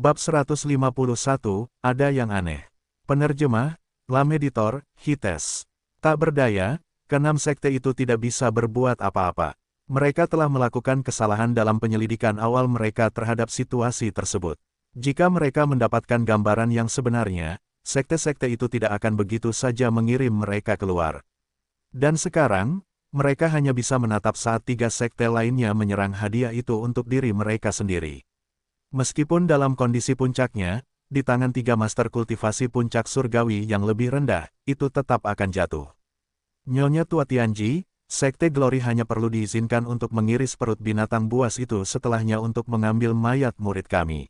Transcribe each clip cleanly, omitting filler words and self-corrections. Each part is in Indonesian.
Bab 151, ada yang aneh. Penerjemah, Lameditor, Hites. Tak berdaya, keenam sekte itu tidak bisa berbuat apa-apa. Mereka telah melakukan kesalahan dalam penyelidikan awal mereka terhadap situasi tersebut. Jika mereka mendapatkan gambaran yang sebenarnya, sekte-sekte itu tidak akan begitu saja mengirim mereka keluar. Dan sekarang, mereka hanya bisa menatap saat tiga sekte lainnya menyerang hadiah itu untuk diri mereka sendiri. Meskipun dalam kondisi puncaknya, di tangan tiga master kultivasi puncak surgawi yang lebih rendah, itu tetap akan jatuh. Nyonya Tua Tianji, Sekte Glory hanya perlu diizinkan untuk mengiris perut binatang buas itu setelahnya untuk mengambil mayat murid kami.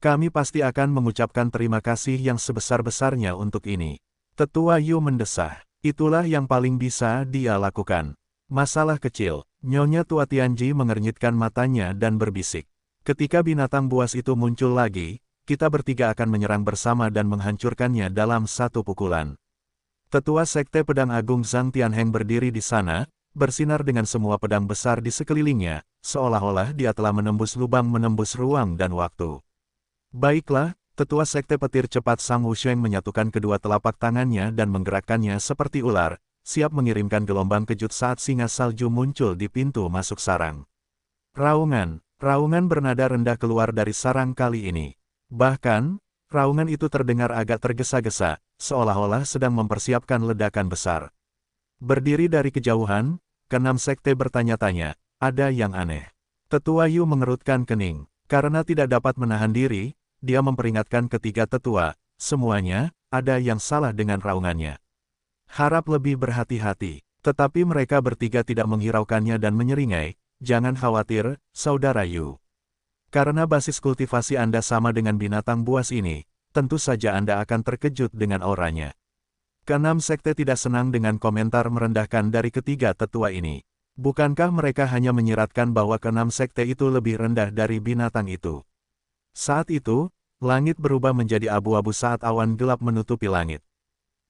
Kami pasti akan mengucapkan terima kasih yang sebesar-besarnya untuk ini. Tetua Yu mendesah. Itulah yang paling bisa dia lakukan. Masalah kecil. Nyonya Tua Tianji mengernyitkan matanya dan berbisik. Ketika binatang buas itu muncul lagi, kita bertiga akan menyerang bersama dan menghancurkannya dalam satu pukulan. Tetua Sekte Pedang Agung Zhang Tianheng berdiri di sana, bersinar dengan semua pedang besar di sekelilingnya, seolah-olah dia telah menembus lubang menembus ruang dan waktu. Baiklah, Tetua Sekte Petir Cepat Sang Wusheng menyatukan kedua telapak tangannya dan menggerakkannya seperti ular, siap mengirimkan gelombang kejut saat singa salju muncul di pintu masuk sarang. Raungan bernada rendah keluar dari sarang kali ini. Bahkan, raungan itu terdengar agak tergesa-gesa, seolah-olah sedang mempersiapkan ledakan besar. Berdiri dari kejauhan, keenam sekte bertanya-tanya, ada yang aneh. Tetua Yu mengerutkan kening. Karena tidak dapat menahan diri, dia memperingatkan ketiga tetua, semuanya, ada yang salah dengan raungannya. Harap lebih berhati-hati, tetapi mereka bertiga tidak menghiraukannya dan menyeringai, jangan khawatir, Saudara Yu. Karena basis kultivasi Anda sama dengan binatang buas ini, tentu saja Anda akan terkejut dengan auranya. Keenam sekte tidak senang dengan komentar merendahkan dari ketiga tetua ini. Bukankah mereka hanya menyiratkan bahwa keenam sekte itu lebih rendah dari binatang itu? Saat itu, langit berubah menjadi abu-abu saat awan gelap menutupi langit.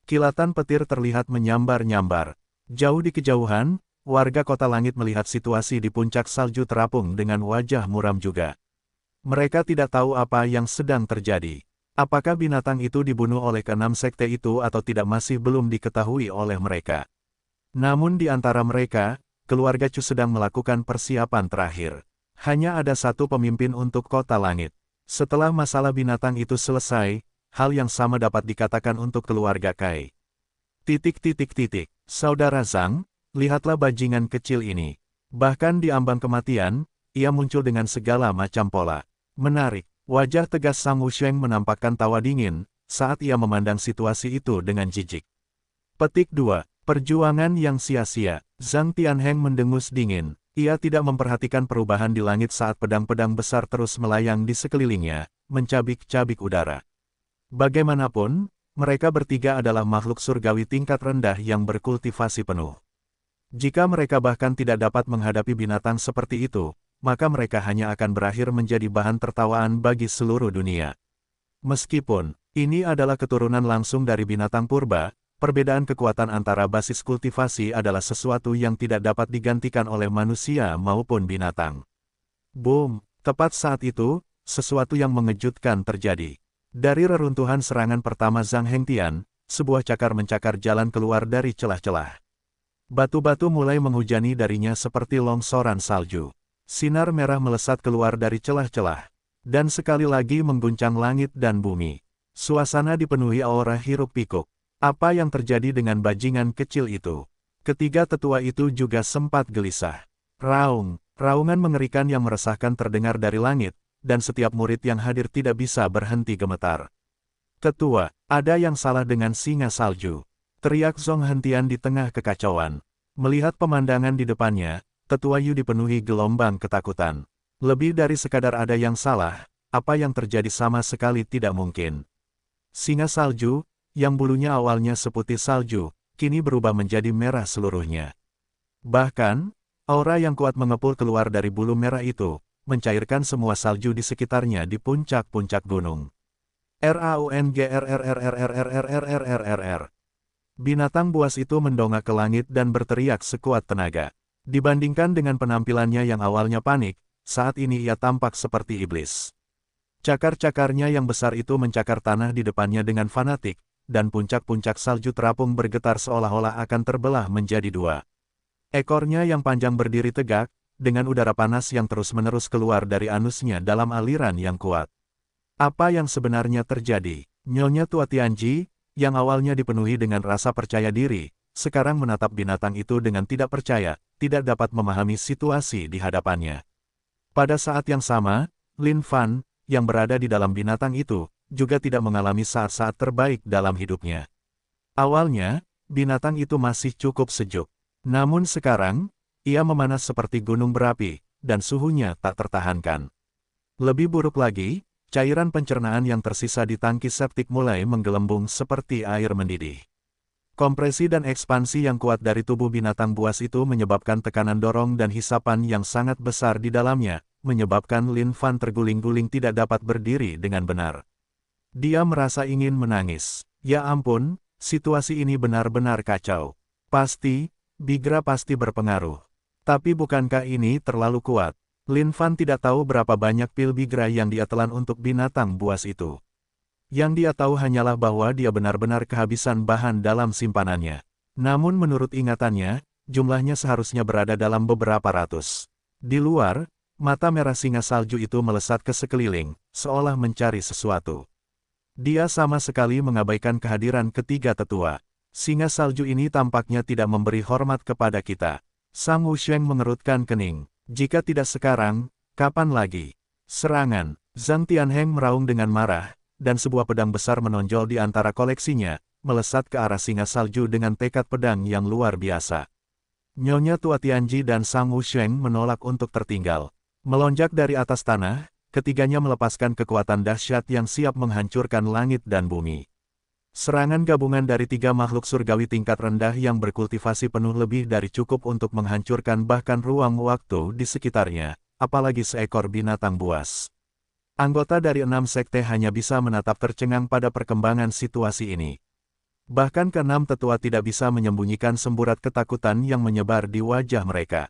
Kilatan petir terlihat menyambar-nyambar. Jauh di kejauhan, warga kota langit melihat situasi di puncak salju terapung dengan wajah muram juga. Mereka tidak tahu apa yang sedang terjadi. Apakah binatang itu dibunuh oleh keenam sekte itu atau tidak masih belum diketahui oleh mereka. Namun di antara mereka, keluarga Chu sedang melakukan persiapan terakhir. Hanya ada satu pemimpin untuk kota langit. Setelah masalah binatang itu selesai, hal yang sama dapat dikatakan untuk keluarga Kai. Saudara Zhang, lihatlah bajingan kecil ini. Bahkan di ambang kematian, ia muncul dengan segala macam pola. Menarik, wajah tegas Sang Wusheng menampakkan tawa dingin, saat ia memandang situasi itu dengan jijik. Petik 2. Perjuangan yang sia-sia. Zhang Tianheng mendengus dingin. Ia tidak memperhatikan perubahan di langit saat pedang-pedang besar terus melayang di sekelilingnya, mencabik-cabik udara. Bagaimanapun, mereka bertiga adalah makhluk surgawi tingkat rendah yang berkultivasi penuh. Jika mereka bahkan tidak dapat menghadapi binatang seperti itu, maka mereka hanya akan berakhir menjadi bahan tertawaan bagi seluruh dunia. Meskipun ini adalah keturunan langsung dari binatang purba, perbedaan kekuatan antara basis kultivasi adalah sesuatu yang tidak dapat digantikan oleh manusia maupun binatang. Boom! Tepat saat itu, sesuatu yang mengejutkan terjadi. Dari reruntuhan serangan pertama Zhang Hengtian, sebuah cakar mencakar jalan keluar dari celah-celah. Batu-batu mulai menghujani darinya seperti longsoran salju. Sinar merah melesat keluar dari celah-celah, dan sekali lagi mengguncang langit dan bumi. Suasana dipenuhi aura hiruk-pikuk. Apa yang terjadi dengan bajingan kecil itu? Ketiga tetua itu juga sempat gelisah. Raungan mengerikan yang meresahkan terdengar dari langit, dan setiap murid yang hadir tidak bisa berhenti gemetar. Tetua, ada yang salah dengan singa salju. Teriak Zhong Hentian di tengah kekacauan. Melihat pemandangan di depannya, Tetua Yu dipenuhi gelombang ketakutan. Lebih dari sekadar ada yang salah, apa yang terjadi sama sekali tidak mungkin. Singa salju, yang bulunya awalnya seputih salju, kini berubah menjadi merah seluruhnya. Bahkan, aura yang kuat mengepul keluar dari bulu merah itu, mencairkan semua salju di sekitarnya di puncak-puncak gunung. RAUNGRRRRRRRRRRRR. Binatang buas itu mendongak ke langit dan berteriak sekuat tenaga. Dibandingkan dengan penampilannya yang awalnya panik, saat ini ia tampak seperti iblis. Cakar-cakarnya yang besar itu mencakar tanah di depannya dengan fanatik, dan puncak-puncak salju terapung bergetar seolah-olah akan terbelah menjadi dua. Ekornya yang panjang berdiri tegak, dengan udara panas yang terus-menerus keluar dari anusnya dalam aliran yang kuat. Apa yang sebenarnya terjadi? Nyonya Tua Tianji, yang awalnya dipenuhi dengan rasa percaya diri, sekarang menatap binatang itu dengan tidak percaya, tidak dapat memahami situasi di hadapannya. Pada saat yang sama, Lin Fan, yang berada di dalam binatang itu, juga tidak mengalami saat-saat terbaik dalam hidupnya. Awalnya, binatang itu masih cukup sejuk. Namun sekarang, ia memanas seperti gunung berapi, dan suhunya tak tertahankan. Lebih buruk lagi, cairan pencernaan yang tersisa di tangki septik mulai menggelembung seperti air mendidih. Kompresi dan ekspansi yang kuat dari tubuh binatang buas itu menyebabkan tekanan dorong dan hisapan yang sangat besar di dalamnya, menyebabkan Lin Fan terguling-guling tidak dapat berdiri dengan benar. Dia merasa ingin menangis. Ya ampun, situasi ini benar-benar kacau. Pasti, Bigra pasti berpengaruh. Tapi bukankah ini terlalu kuat? Lin Fan tidak tahu berapa banyak pil Bigra yang dia telan untuk binatang buas itu. Yang dia tahu hanyalah bahwa dia benar-benar kehabisan bahan dalam simpanannya. Namun menurut ingatannya, jumlahnya seharusnya berada dalam beberapa ratus. Di luar, mata merah singa salju itu melesat ke sekeliling, seolah mencari sesuatu. Dia sama sekali mengabaikan kehadiran ketiga tetua. Singa salju ini tampaknya tidak memberi hormat kepada kita. Sang Wusheng mengerutkan kening. Jika tidak sekarang, kapan lagi? Serangan. Zhang Tianheng meraung dengan marah, dan sebuah pedang besar menonjol di antara koleksinya, melesat ke arah singa salju dengan tekad pedang yang luar biasa. Nyonya Tua Tianji dan Sang Wusheng menolak untuk tertinggal. Melonjak dari atas tanah, ketiganya melepaskan kekuatan dahsyat yang siap menghancurkan langit dan bumi. Serangan gabungan dari tiga makhluk surgawi tingkat rendah yang berkultivasi penuh lebih dari cukup untuk menghancurkan bahkan ruang waktu di sekitarnya, apalagi seekor binatang buas. Anggota dari 6 sekte hanya bisa menatap tercengang pada perkembangan situasi ini. Bahkan keenam tetua tidak bisa menyembunyikan semburat ketakutan yang menyebar di wajah mereka.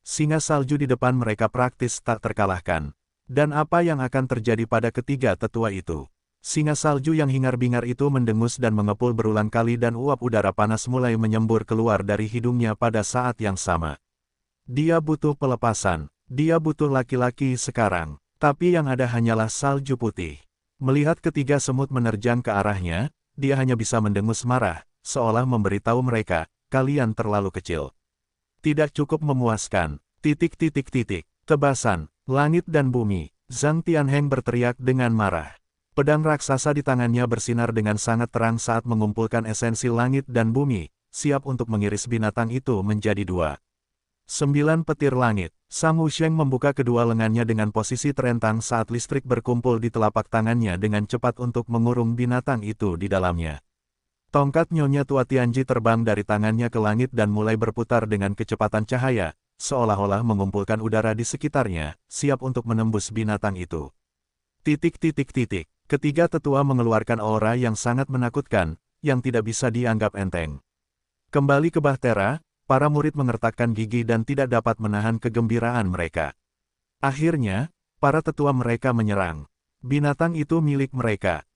Singa salju di depan mereka praktis tak terkalahkan. Dan apa yang akan terjadi pada ketiga tetua itu? Singa salju yang hingar-bingar itu mendengus dan mengepul berulang kali dan uap udara panas mulai menyembur keluar dari hidungnya pada saat yang sama. Dia butuh pelepasan. Dia butuh laki-laki sekarang. Tapi yang ada hanyalah salju putih. Melihat ketiga semut menerjang ke arahnya, dia hanya bisa mendengus marah, seolah memberitahu mereka, kalian terlalu kecil. Tidak cukup memuaskan. Tebasan. Langit dan bumi, Zhang Tianheng berteriak dengan marah. Pedang raksasa di tangannya bersinar dengan sangat terang saat mengumpulkan esensi langit dan bumi, siap untuk mengiris binatang itu menjadi dua. 9 petir langit, Sang Wusheng membuka kedua lengannya dengan posisi terentang saat listrik berkumpul di telapak tangannya dengan cepat untuk mengurung binatang itu di dalamnya. Tongkat Nyonya Tua Tianji terbang dari tangannya ke langit dan mulai berputar dengan kecepatan cahaya, seolah-olah mengumpulkan udara di sekitarnya, siap untuk menembus binatang itu. Ketiga tetua mengeluarkan aura yang sangat menakutkan, yang tidak bisa dianggap enteng. Kembali ke Bahtera, para murid mengertakkan gigi dan tidak dapat menahan kegembiraan mereka. Akhirnya, para tetua mereka menyerang. Binatang itu milik mereka.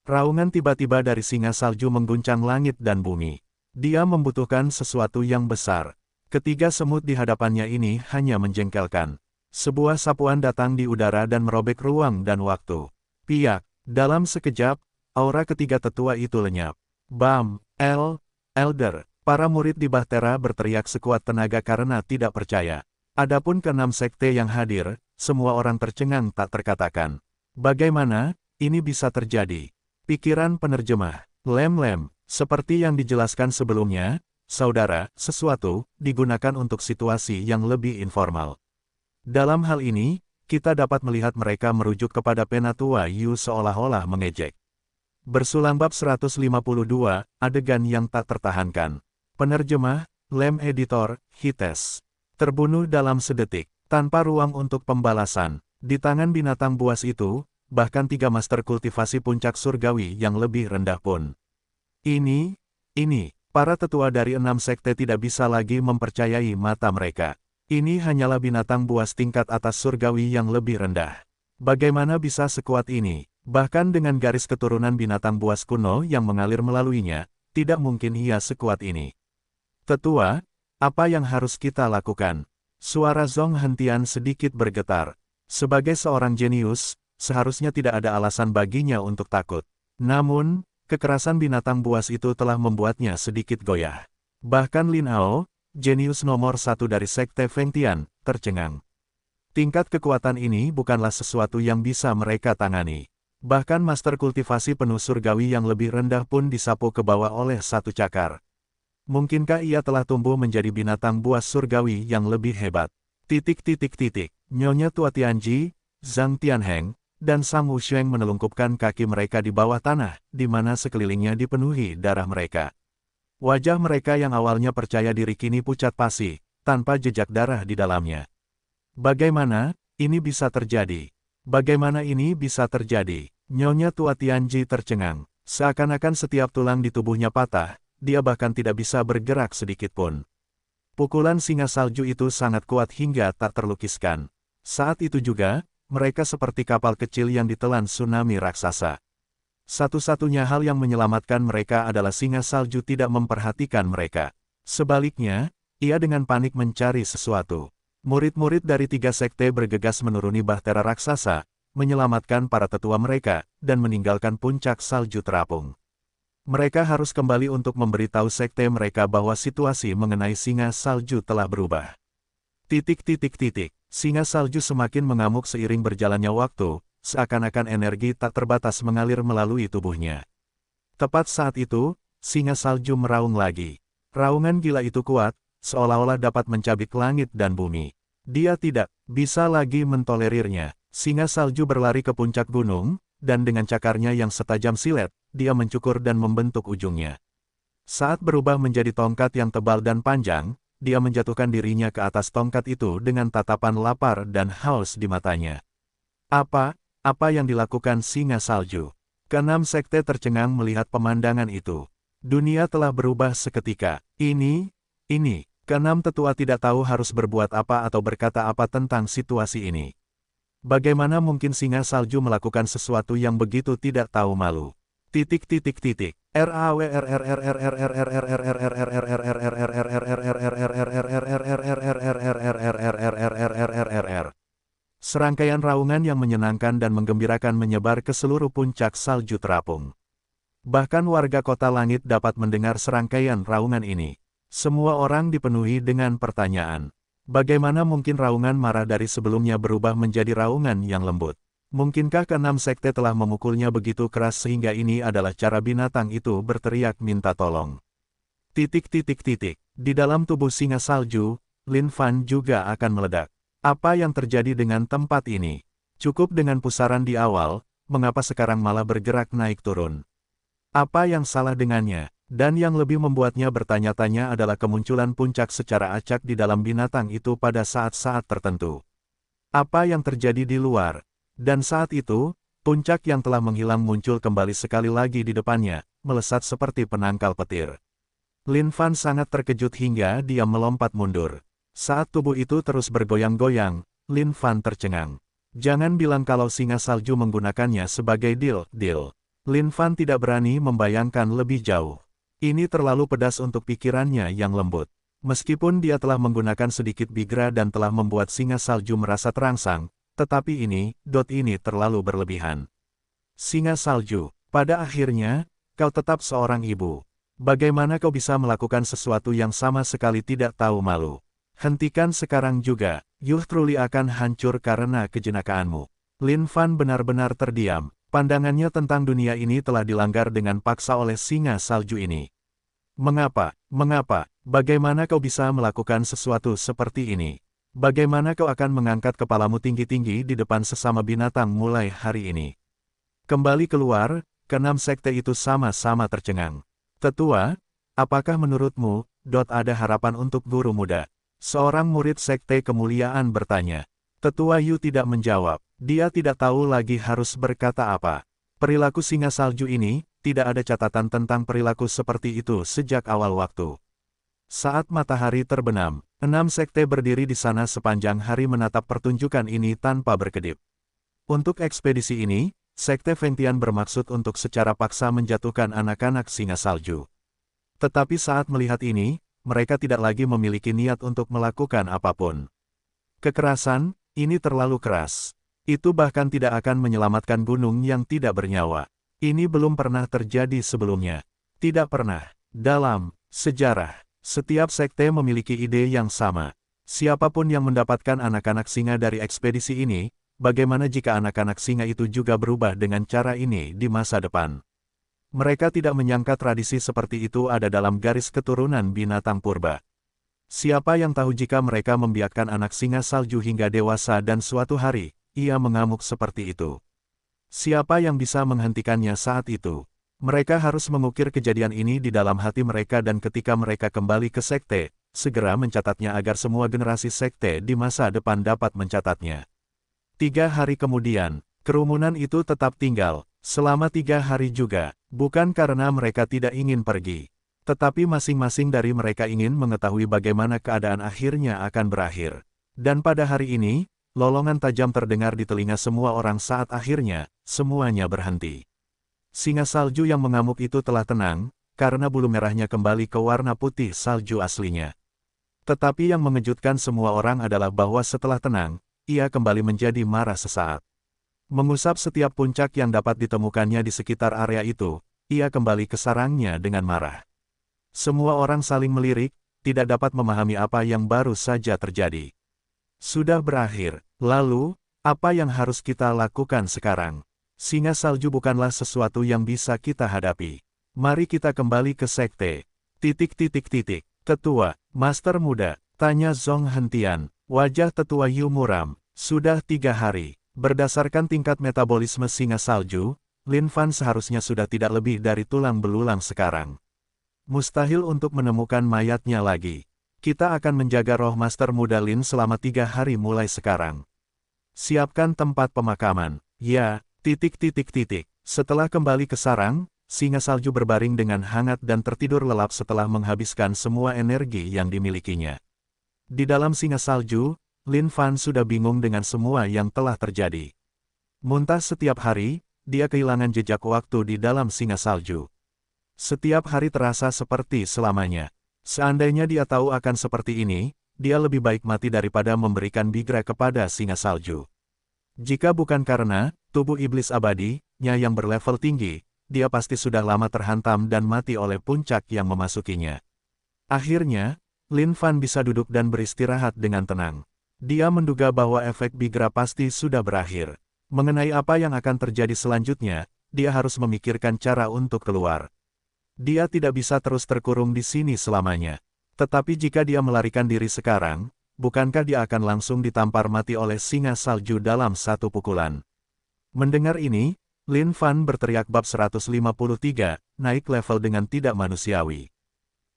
Raungan tiba-tiba dari singa salju mengguncang langit dan bumi. Dia membutuhkan sesuatu yang besar. Ketiga semut di hadapannya ini hanya menjengkelkan. Sebuah sapuan datang di udara dan merobek ruang dan waktu. Piak, dalam sekejap, aura ketiga tetua itu lenyap. Bam, Elder, para murid di Bahtera berteriak sekuat tenaga karena tidak percaya. Adapun keenam sekte yang hadir, semua orang tercengang tak terkatakan. Bagaimana ini bisa terjadi? Pikiran penerjemah, Lem, seperti yang dijelaskan sebelumnya, saudara, sesuatu digunakan untuk situasi yang lebih informal. Dalam hal ini, kita dapat melihat mereka merujuk kepada Penatua Yu seolah-olah mengejek. Bersulang bab 152, adegan yang tak tertahankan. Penerjemah, Lem Editor, Hites. Terbunuh dalam sedetik, tanpa ruang untuk pembalasan. Di tangan binatang buas itu, bahkan 3 master kultivasi puncak surgawi yang lebih rendah pun. Ini, para tetua dari 6 sekte tidak bisa lagi mempercayai mata mereka. Ini hanyalah binatang buas tingkat atas surgawi yang lebih rendah. Bagaimana bisa sekuat ini? Bahkan dengan garis keturunan binatang buas kuno yang mengalir melaluinya, tidak mungkin ia sekuat ini. Tetua, apa yang harus kita lakukan? Suara Zhong Hentian sedikit bergetar. Sebagai seorang jenius, seharusnya tidak ada alasan baginya untuk takut. Namun, kekerasan binatang buas itu telah membuatnya sedikit goyah. Bahkan Lin Hao, jenius nomor 1 dari sekte Fengtian, tercengang. Tingkat kekuatan ini bukanlah sesuatu yang bisa mereka tangani. Bahkan master kultivasi penuh surgawi yang lebih rendah pun disapu ke bawah oleh satu cakar. Mungkinkah ia telah tumbuh menjadi binatang buas surgawi yang lebih hebat? Nyonya Tua Tianji, Zhang Tianheng, dan Sang Wusheng menelungkupkan kaki mereka di bawah tanah, di mana sekelilingnya dipenuhi darah mereka. Wajah mereka yang awalnya percaya diri kini pucat pasi, tanpa jejak darah di dalamnya. Bagaimana ini bisa terjadi? Bagaimana ini bisa terjadi? Nyonya Tua Tianji tercengang. Seakan-akan setiap tulang di tubuhnya patah, dia bahkan tidak bisa bergerak sedikit pun. Pukulan singa salju itu sangat kuat hingga tak terlukiskan. Saat itu juga, mereka seperti kapal kecil yang ditelan tsunami raksasa. Satu-satunya hal yang menyelamatkan mereka adalah singa salju tidak memperhatikan mereka. Sebaliknya, ia dengan panik mencari sesuatu. Murid-murid dari 3 sekte bergegas menuruni bahtera raksasa, menyelamatkan para tetua mereka, dan meninggalkan puncak salju terapung. Mereka harus kembali untuk memberitahu sekte mereka bahwa situasi mengenai singa salju telah berubah. Singa salju semakin mengamuk seiring berjalannya waktu, seakan-akan energi tak terbatas mengalir melalui tubuhnya. Tepat saat itu, singa salju meraung lagi. Raungan gila itu kuat, seolah-olah dapat mencabik langit dan bumi. Dia tidak bisa lagi mentolerirnya. Singa salju berlari ke puncak gunung, dan dengan cakarnya yang setajam silet, dia mencukur dan membentuk ujungnya. Saat berubah menjadi tongkat yang tebal dan panjang, dia menjatuhkan dirinya ke atas tongkat itu dengan tatapan lapar dan haus di matanya. Apa yang dilakukan singa salju? Keenam sekte tercengang melihat pemandangan itu. Dunia telah berubah seketika. Ini, keenam tetua tidak tahu harus berbuat apa atau berkata apa tentang situasi ini. Bagaimana mungkin singa salju melakukan sesuatu yang begitu tidak tahu malu? Serangkaian raungan yang menyenangkan dan menggembirakan menyebar ke seluruh puncak salju terapung. Bahkan warga kota langit dapat mendengar serangkaian raungan ini. Semua orang dipenuhi dengan pertanyaan. Bagaimana mungkin raungan marah dari sebelumnya berubah menjadi raungan yang lembut? Mungkinkah keenam sekte telah memukulnya begitu keras sehingga ini adalah cara binatang itu berteriak minta tolong? Di dalam tubuh singa salju, Lin Fan juga akan meledak. Apa yang terjadi dengan tempat ini? Cukup dengan pusaran di awal, mengapa sekarang malah bergerak naik turun? Apa yang salah dengannya? Dan yang lebih membuatnya bertanya-tanya adalah kemunculan puncak secara acak di dalam binatang itu pada saat-saat tertentu. Apa yang terjadi di luar? Dan saat itu, puncak yang telah menghilang muncul kembali sekali lagi di depannya, melesat seperti penangkal petir. Lin Fan sangat terkejut hingga dia melompat mundur. Saat tubuh itu terus bergoyang-goyang, Lin Fan tercengang. Jangan bilang kalau singa salju menggunakannya sebagai deal. Lin Fan tidak berani membayangkan lebih jauh. Ini terlalu pedas untuk pikirannya yang lembut. Meskipun dia telah menggunakan sedikit bigra dan telah membuat singa salju merasa terangsang, tetapi ini terlalu berlebihan. Singa salju, pada akhirnya, kau tetap seorang ibu. Bagaimana kau bisa melakukan sesuatu yang sama sekali tidak tahu malu? Hentikan sekarang juga, Yuh Truli akan hancur karena kejenakaanmu. Lin Fan benar-benar terdiam. Pandangannya tentang dunia ini telah dilanggar dengan paksa oleh singa salju ini. Mengapa? Bagaimana kau bisa melakukan sesuatu seperti ini? Bagaimana kau akan mengangkat kepalamu tinggi-tinggi di depan sesama binatang mulai hari ini? Kembali keluar, keenam sekte itu sama-sama tercengang. Tetua, apakah menurutmu, ada harapan untuk guru muda? Seorang murid sekte kemuliaan bertanya. Tetua Yu tidak menjawab. Dia tidak tahu lagi harus berkata apa. Perilaku singa salju ini, tidak ada catatan tentang perilaku seperti itu sejak awal waktu. Saat matahari terbenam, 6 sekte berdiri di sana sepanjang hari menatap pertunjukan ini tanpa berkedip. Untuk ekspedisi ini, Sekte Fengtian bermaksud untuk secara paksa menjatuhkan anak-anak singa salju. Tetapi saat melihat ini, mereka tidak lagi memiliki niat untuk melakukan apapun. Kekerasan, ini terlalu keras. Itu bahkan tidak akan menyelamatkan gunung yang tidak bernyawa. Ini belum pernah terjadi sebelumnya. Tidak pernah. Dalam sejarah, setiap sekte memiliki ide yang sama. Siapapun yang mendapatkan anak-anak singa dari ekspedisi ini, bagaimana jika anak-anak singa itu juga berubah dengan cara ini di masa depan? Mereka tidak menyangka tradisi seperti itu ada dalam garis keturunan binatang purba. Siapa yang tahu jika mereka membiarkan anak singa salju hingga dewasa dan suatu hari, ia mengamuk seperti itu. Siapa yang bisa menghentikannya saat itu? Mereka harus mengukir kejadian ini di dalam hati mereka dan ketika mereka kembali ke sekte, segera mencatatnya agar semua generasi sekte di masa depan dapat mencatatnya. 3 hari kemudian, kerumunan itu tetap tinggal, selama 3 hari juga, bukan karena mereka tidak ingin pergi. Tetapi masing-masing dari mereka ingin mengetahui bagaimana keadaan akhirnya akan berakhir. Dan pada hari ini, lolongan tajam terdengar di telinga semua orang saat akhirnya, semuanya berhenti. Singa salju yang mengamuk itu telah tenang, karena bulu merahnya kembali ke warna putih salju aslinya. Tetapi yang mengejutkan semua orang adalah bahwa setelah tenang, ia kembali menjadi marah sesaat. Mengusap setiap puncak yang dapat ditemukannya di sekitar area itu, ia kembali ke sarangnya dengan marah. Semua orang saling melirik, tidak dapat memahami apa yang baru saja terjadi. Sudah berakhir, lalu, apa yang harus kita lakukan sekarang? Singa salju bukanlah sesuatu yang bisa kita hadapi. Mari kita kembali ke sekte. Tetua, Master Muda, tanya Zong Hentian. Wajah Tetua Yu muram. Sudah 3 hari. Berdasarkan tingkat metabolisme singa salju, Lin Fan seharusnya sudah tidak lebih dari tulang belulang sekarang. Mustahil untuk menemukan mayatnya lagi. Kita akan menjaga roh Master Muda Lin selama 3 hari mulai sekarang. Siapkan tempat pemakaman. Ya, Setelah kembali ke sarang, singa salju berbaring dengan hangat dan tertidur lelap setelah menghabiskan semua energi yang dimilikinya. Di dalam singa salju, Lin Fan sudah bingung dengan semua yang telah terjadi. Muntah setiap hari, dia kehilangan jejak waktu di dalam singa salju. Setiap hari terasa seperti selamanya. Seandainya dia tahu akan seperti ini, dia lebih baik mati daripada memberikan bigra kepada singa salju. Jika bukan karena tubuh iblis abadinya yang berlevel tinggi, dia pasti sudah lama terhantam dan mati oleh puncak yang memasukinya. Akhirnya, Lin Fan bisa duduk dan beristirahat dengan tenang. Dia menduga bahwa efek bigra pasti sudah berakhir. Mengenai apa yang akan terjadi selanjutnya, dia harus memikirkan cara untuk keluar. Dia tidak bisa terus terkurung di sini selamanya. Tetapi jika dia melarikan diri sekarang, bukankah dia akan langsung ditampar mati oleh singa salju dalam satu pukulan? Mendengar ini, Lin Fan berteriak bab 153, naik level dengan tidak manusiawi.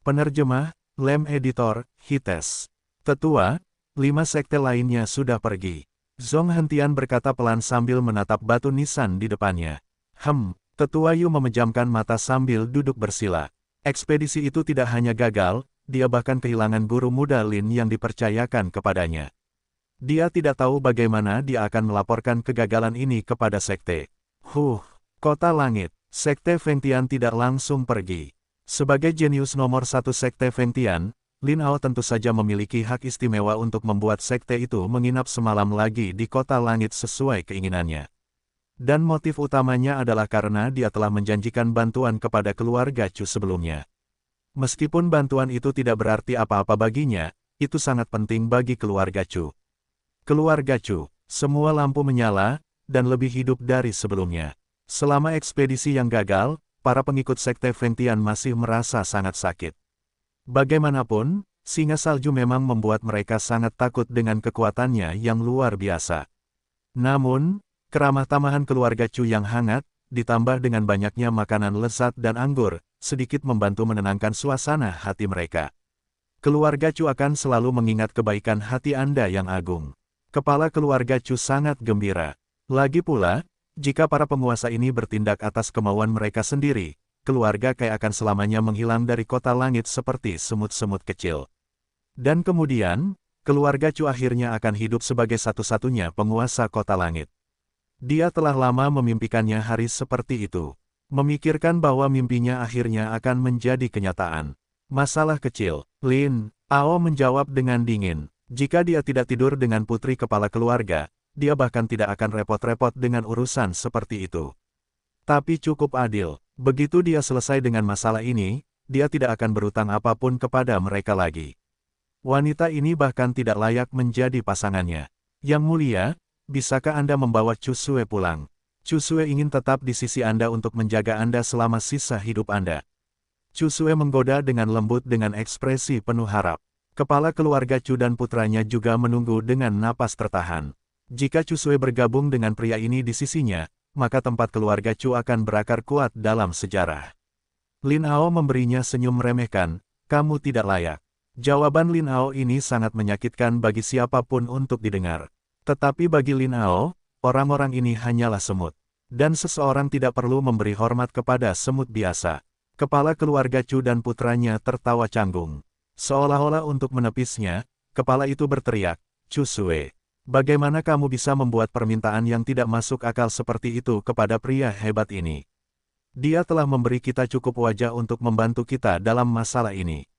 Penerjemah, Lem Editor, Hites. Tetua, 5 sekte lainnya sudah pergi. Zong Hentian berkata pelan sambil menatap batu nisan di depannya. Tetua Yu memejamkan mata sambil duduk bersila. Ekspedisi itu tidak hanya gagal, dia bahkan kehilangan guru muda Lin yang dipercayakan kepadanya. Dia tidak tahu bagaimana dia akan melaporkan kegagalan ini kepada sekte. Kota Langit, Sekte Fengtian tidak langsung pergi. Sebagai jenius nomor 1 Sekte Fengtian, Lin Hao tentu saja memiliki hak istimewa untuk membuat sekte itu menginap semalam lagi di Kota Langit sesuai keinginannya. Dan motif utamanya adalah karena dia telah menjanjikan bantuan kepada keluarga Chu sebelumnya. Meskipun bantuan itu tidak berarti apa-apa baginya, itu sangat penting bagi keluarga Chu. Keluarga Chu, semua lampu menyala, dan lebih hidup dari sebelumnya. Selama ekspedisi yang gagal, para pengikut Sekte Fengtian masih merasa sangat sakit. Bagaimanapun, singa salju memang membuat mereka sangat takut dengan kekuatannya yang luar biasa. Namun, keramah tamahan keluarga Chu yang hangat, ditambah dengan banyaknya makanan lezat dan anggur, sedikit membantu menenangkan suasana hati mereka. Keluarga Chu akan selalu mengingat kebaikan hati Anda yang agung. Kepala keluarga Chu sangat gembira. Lagi pula, jika para penguasa ini bertindak atas kemauan mereka sendiri, keluarga Kai akan selamanya menghilang dari kota langit seperti semut-semut kecil. Dan kemudian, keluarga Chu akhirnya akan hidup sebagai satu-satunya penguasa kota langit. Dia telah lama memimpikannya hari seperti itu. Memikirkan bahwa mimpinya akhirnya akan menjadi kenyataan. Masalah kecil, Lin Ao menjawab dengan dingin. Jika dia tidak tidur dengan putri kepala keluarga, dia bahkan tidak akan repot-repot dengan urusan seperti itu. Tapi cukup adil, begitu dia selesai dengan masalah ini, dia tidak akan berutang apapun kepada mereka lagi. Wanita ini bahkan tidak layak menjadi pasangannya. Yang mulia, bisakah Anda membawa Chu Sue pulang? Chu Sue ingin tetap di sisi Anda untuk menjaga Anda selama sisa hidup Anda. Chu Sue menggoda dengan lembut dengan ekspresi penuh harap. Kepala keluarga Chu dan putranya juga menunggu dengan napas tertahan. Jika Chu Sue bergabung dengan pria ini di sisinya, maka tempat keluarga Chu akan berakar kuat dalam sejarah. Lin Ao memberinya senyum meremehkan, "Kamu tidak layak." Jawaban Lin Ao ini sangat menyakitkan bagi siapapun untuk didengar. Tetapi bagi Lin Ao, orang-orang ini hanyalah semut. Dan seseorang tidak perlu memberi hormat kepada semut biasa. Kepala keluarga Chu dan putranya tertawa canggung. Seolah-olah untuk menepisnya, kepala itu berteriak, "Chu Sue, bagaimana kamu bisa membuat permintaan yang tidak masuk akal seperti itu kepada pria hebat ini? Dia telah memberi kita cukup wajah untuk membantu kita dalam masalah ini.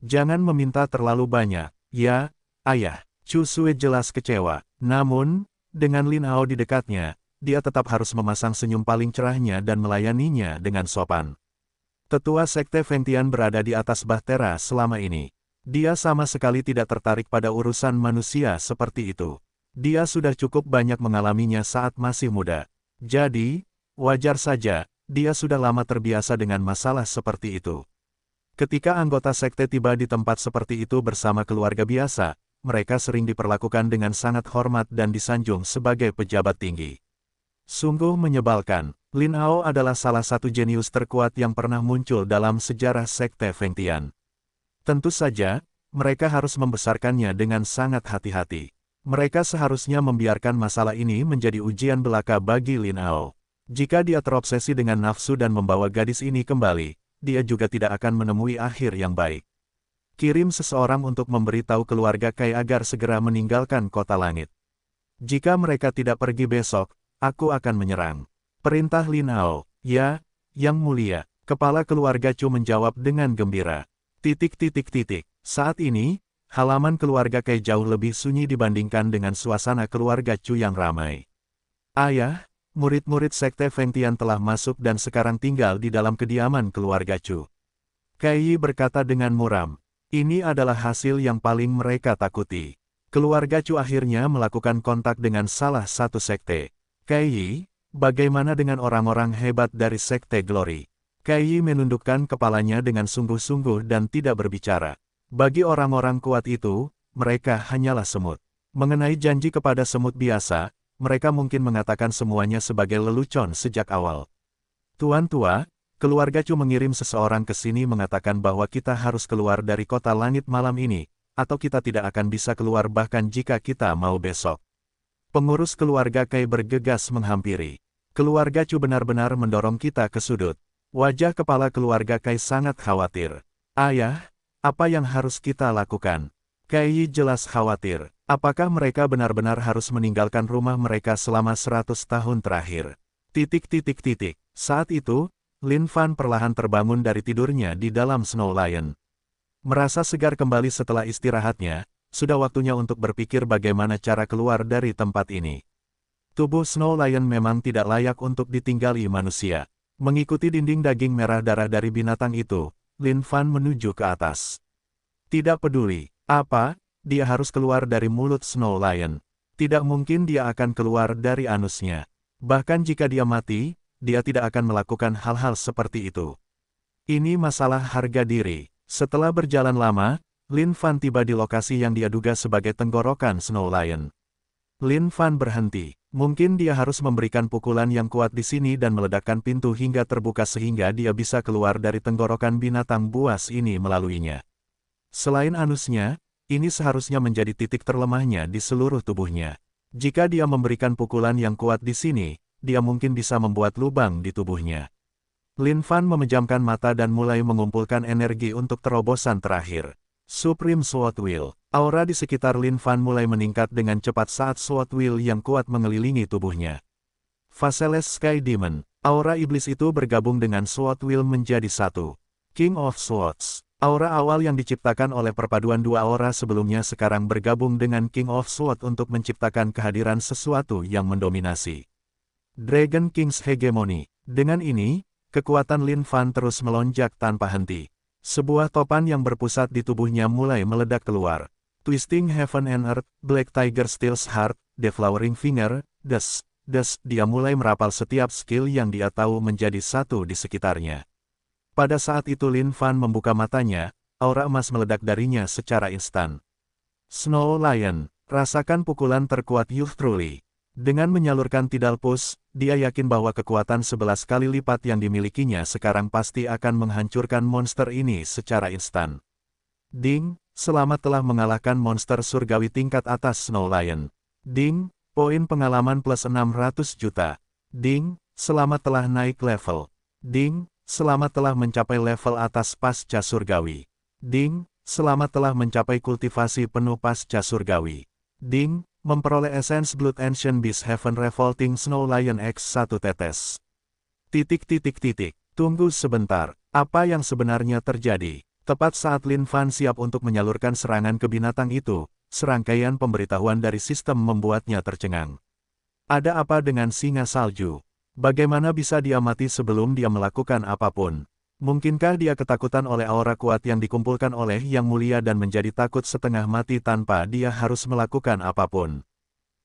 Jangan meminta terlalu banyak, ya, ayah." Chu Sue jelas kecewa. Namun, dengan Lin Ao di dekatnya, dia tetap harus memasang senyum paling cerahnya dan melayaninya dengan sopan. Tetua Sekte Fengtian berada di atas bahtera selama ini. Dia sama sekali tidak tertarik pada urusan manusia seperti itu. Dia sudah cukup banyak mengalaminya saat masih muda. Jadi, wajar saja, dia sudah lama terbiasa dengan masalah seperti itu. Ketika anggota sekte tiba di tempat seperti itu bersama keluarga biasa, mereka sering diperlakukan dengan sangat hormat dan disanjung sebagai pejabat tinggi. Sungguh menyebalkan. Lin Ao adalah salah satu jenius terkuat yang pernah muncul dalam sejarah Sekte Fengtian. Tentu saja, mereka harus membesarkannya dengan sangat hati-hati. Mereka seharusnya membiarkan masalah ini menjadi ujian belaka bagi Lin Ao. Jika dia terobsesi dengan nafsu dan membawa gadis ini kembali, dia juga tidak akan menemui akhir yang baik. Kirim seseorang untuk memberitahu keluarga Kai agar segera meninggalkan kota langit. Jika mereka tidak pergi besok, aku akan menyerang. Perintah Lin Ao. Ya, Yang Mulia. Kepala keluarga Chu menjawab dengan gembira. Saat ini, halaman keluarga Kai jauh lebih sunyi dibandingkan dengan suasana keluarga Chu yang ramai. Ayah, murid-murid Sekte Fengtian telah masuk dan sekarang tinggal di dalam kediaman keluarga Chu. Kai Yi berkata dengan muram. Ini adalah hasil yang paling mereka takuti. Keluarga Chu akhirnya melakukan kontak dengan salah satu sekte. Kai Yi, bagaimana dengan orang-orang hebat dari Sekte Glory? Kai Yi menundukkan kepalanya dengan sungguh-sungguh dan tidak berbicara. Bagi orang-orang kuat itu, mereka hanyalah semut. Mengenai janji kepada semut biasa, mereka mungkin mengatakan semuanya sebagai lelucon sejak awal. Tuan tua, keluarga Chu mengirim seseorang ke sini mengatakan bahwa kita harus keluar dari kota langit malam ini, atau kita tidak akan bisa keluar bahkan jika kita mau besok. Pengurus keluarga Kai bergegas menghampiri. Keluarga Chu benar-benar mendorong kita ke sudut. Wajah kepala keluarga Kai sangat khawatir. Ayah, apa yang harus kita lakukan? Kai Yi jelas khawatir. Apakah mereka benar-benar harus meninggalkan rumah mereka selama 100 tahun terakhir? Saat itu, Lin Fan perlahan terbangun dari tidurnya di dalam Snow Lion. Merasa segar kembali setelah istirahatnya, sudah waktunya untuk berpikir bagaimana cara keluar dari tempat ini. Tubuh Snow Lion memang tidak layak untuk ditinggali manusia. Mengikuti dinding daging merah darah dari binatang itu, Lin Fan menuju ke atas. Tidak peduli apa, dia harus keluar dari mulut Snow Lion. Tidak mungkin dia akan keluar dari anusnya. Bahkan jika dia mati, dia tidak akan melakukan hal-hal seperti itu. Ini masalah harga diri. Setelah berjalan lama, Lin Fan tiba di lokasi yang dia duga sebagai tenggorokan Snow Lion. Lin Fan berhenti. Mungkin dia harus memberikan pukulan yang kuat di sini dan meledakkan pintu hingga terbuka sehingga dia bisa keluar dari tenggorokan binatang buas ini melaluinya. Selain anusnya, Ini seharusnya menjadi titik terlemahnya di seluruh tubuhnya. Jika dia memberikan pukulan yang kuat di sini, dia mungkin bisa membuat lubang di tubuhnya. Lin Fan memejamkan mata dan mulai mengumpulkan energi untuk terobosan terakhir. Supreme Sword Will. Aura di sekitar Lin Fan mulai meningkat dengan cepat saat Sword Will yang kuat mengelilingi tubuhnya. Faceless Sky Demon. Aura iblis itu bergabung dengan Sword Will menjadi satu. King of Swords. Aura awal yang diciptakan oleh perpaduan dua aura sebelumnya sekarang bergabung dengan King of Swords untuk menciptakan kehadiran sesuatu yang mendominasi. Dragon King's Hegemony. Dengan ini, kekuatan Lin Fan terus melonjak tanpa henti. Sebuah topan yang berpusat di tubuhnya mulai meledak keluar. Twisting Heaven and Earth, Black Tiger Steel's Heart, Deflowering Finger, dia mulai merapal setiap skill yang dia tahu menjadi satu di sekitarnya. Pada saat itu Lin Fan membuka matanya, aura emas meledak darinya secara instan. Snow Lion, rasakan pukulan terkuat Youth Truly. Dengan menyalurkan Tidal Push, dia yakin bahwa kekuatan 11 kali lipat yang dimilikinya sekarang pasti akan menghancurkan monster ini secara instan. Ding, selamat telah mengalahkan monster surgawi tingkat atas Snow Lion. Ding, poin pengalaman plus 600 juta. Ding, selamat telah naik level. Ding, selamat telah mencapai level atas pasca surgawi. Ding, selamat telah mencapai kultivasi penuh pasca surgawi. Ding, memperoleh Essence Blood Ancient Beast Heaven Revolting Snow Lion X1 tetes. Tunggu sebentar, apa yang sebenarnya terjadi? Tepat saat Lin Fan siap untuk menyalurkan serangan ke binatang itu, serangkaian pemberitahuan dari sistem membuatnya tercengang. Ada apa dengan singa salju? Bagaimana bisa dia mati sebelum dia melakukan apapun? Mungkinkah dia ketakutan oleh aura kuat yang dikumpulkan oleh Yang Mulia dan menjadi takut setengah mati tanpa dia harus melakukan apapun?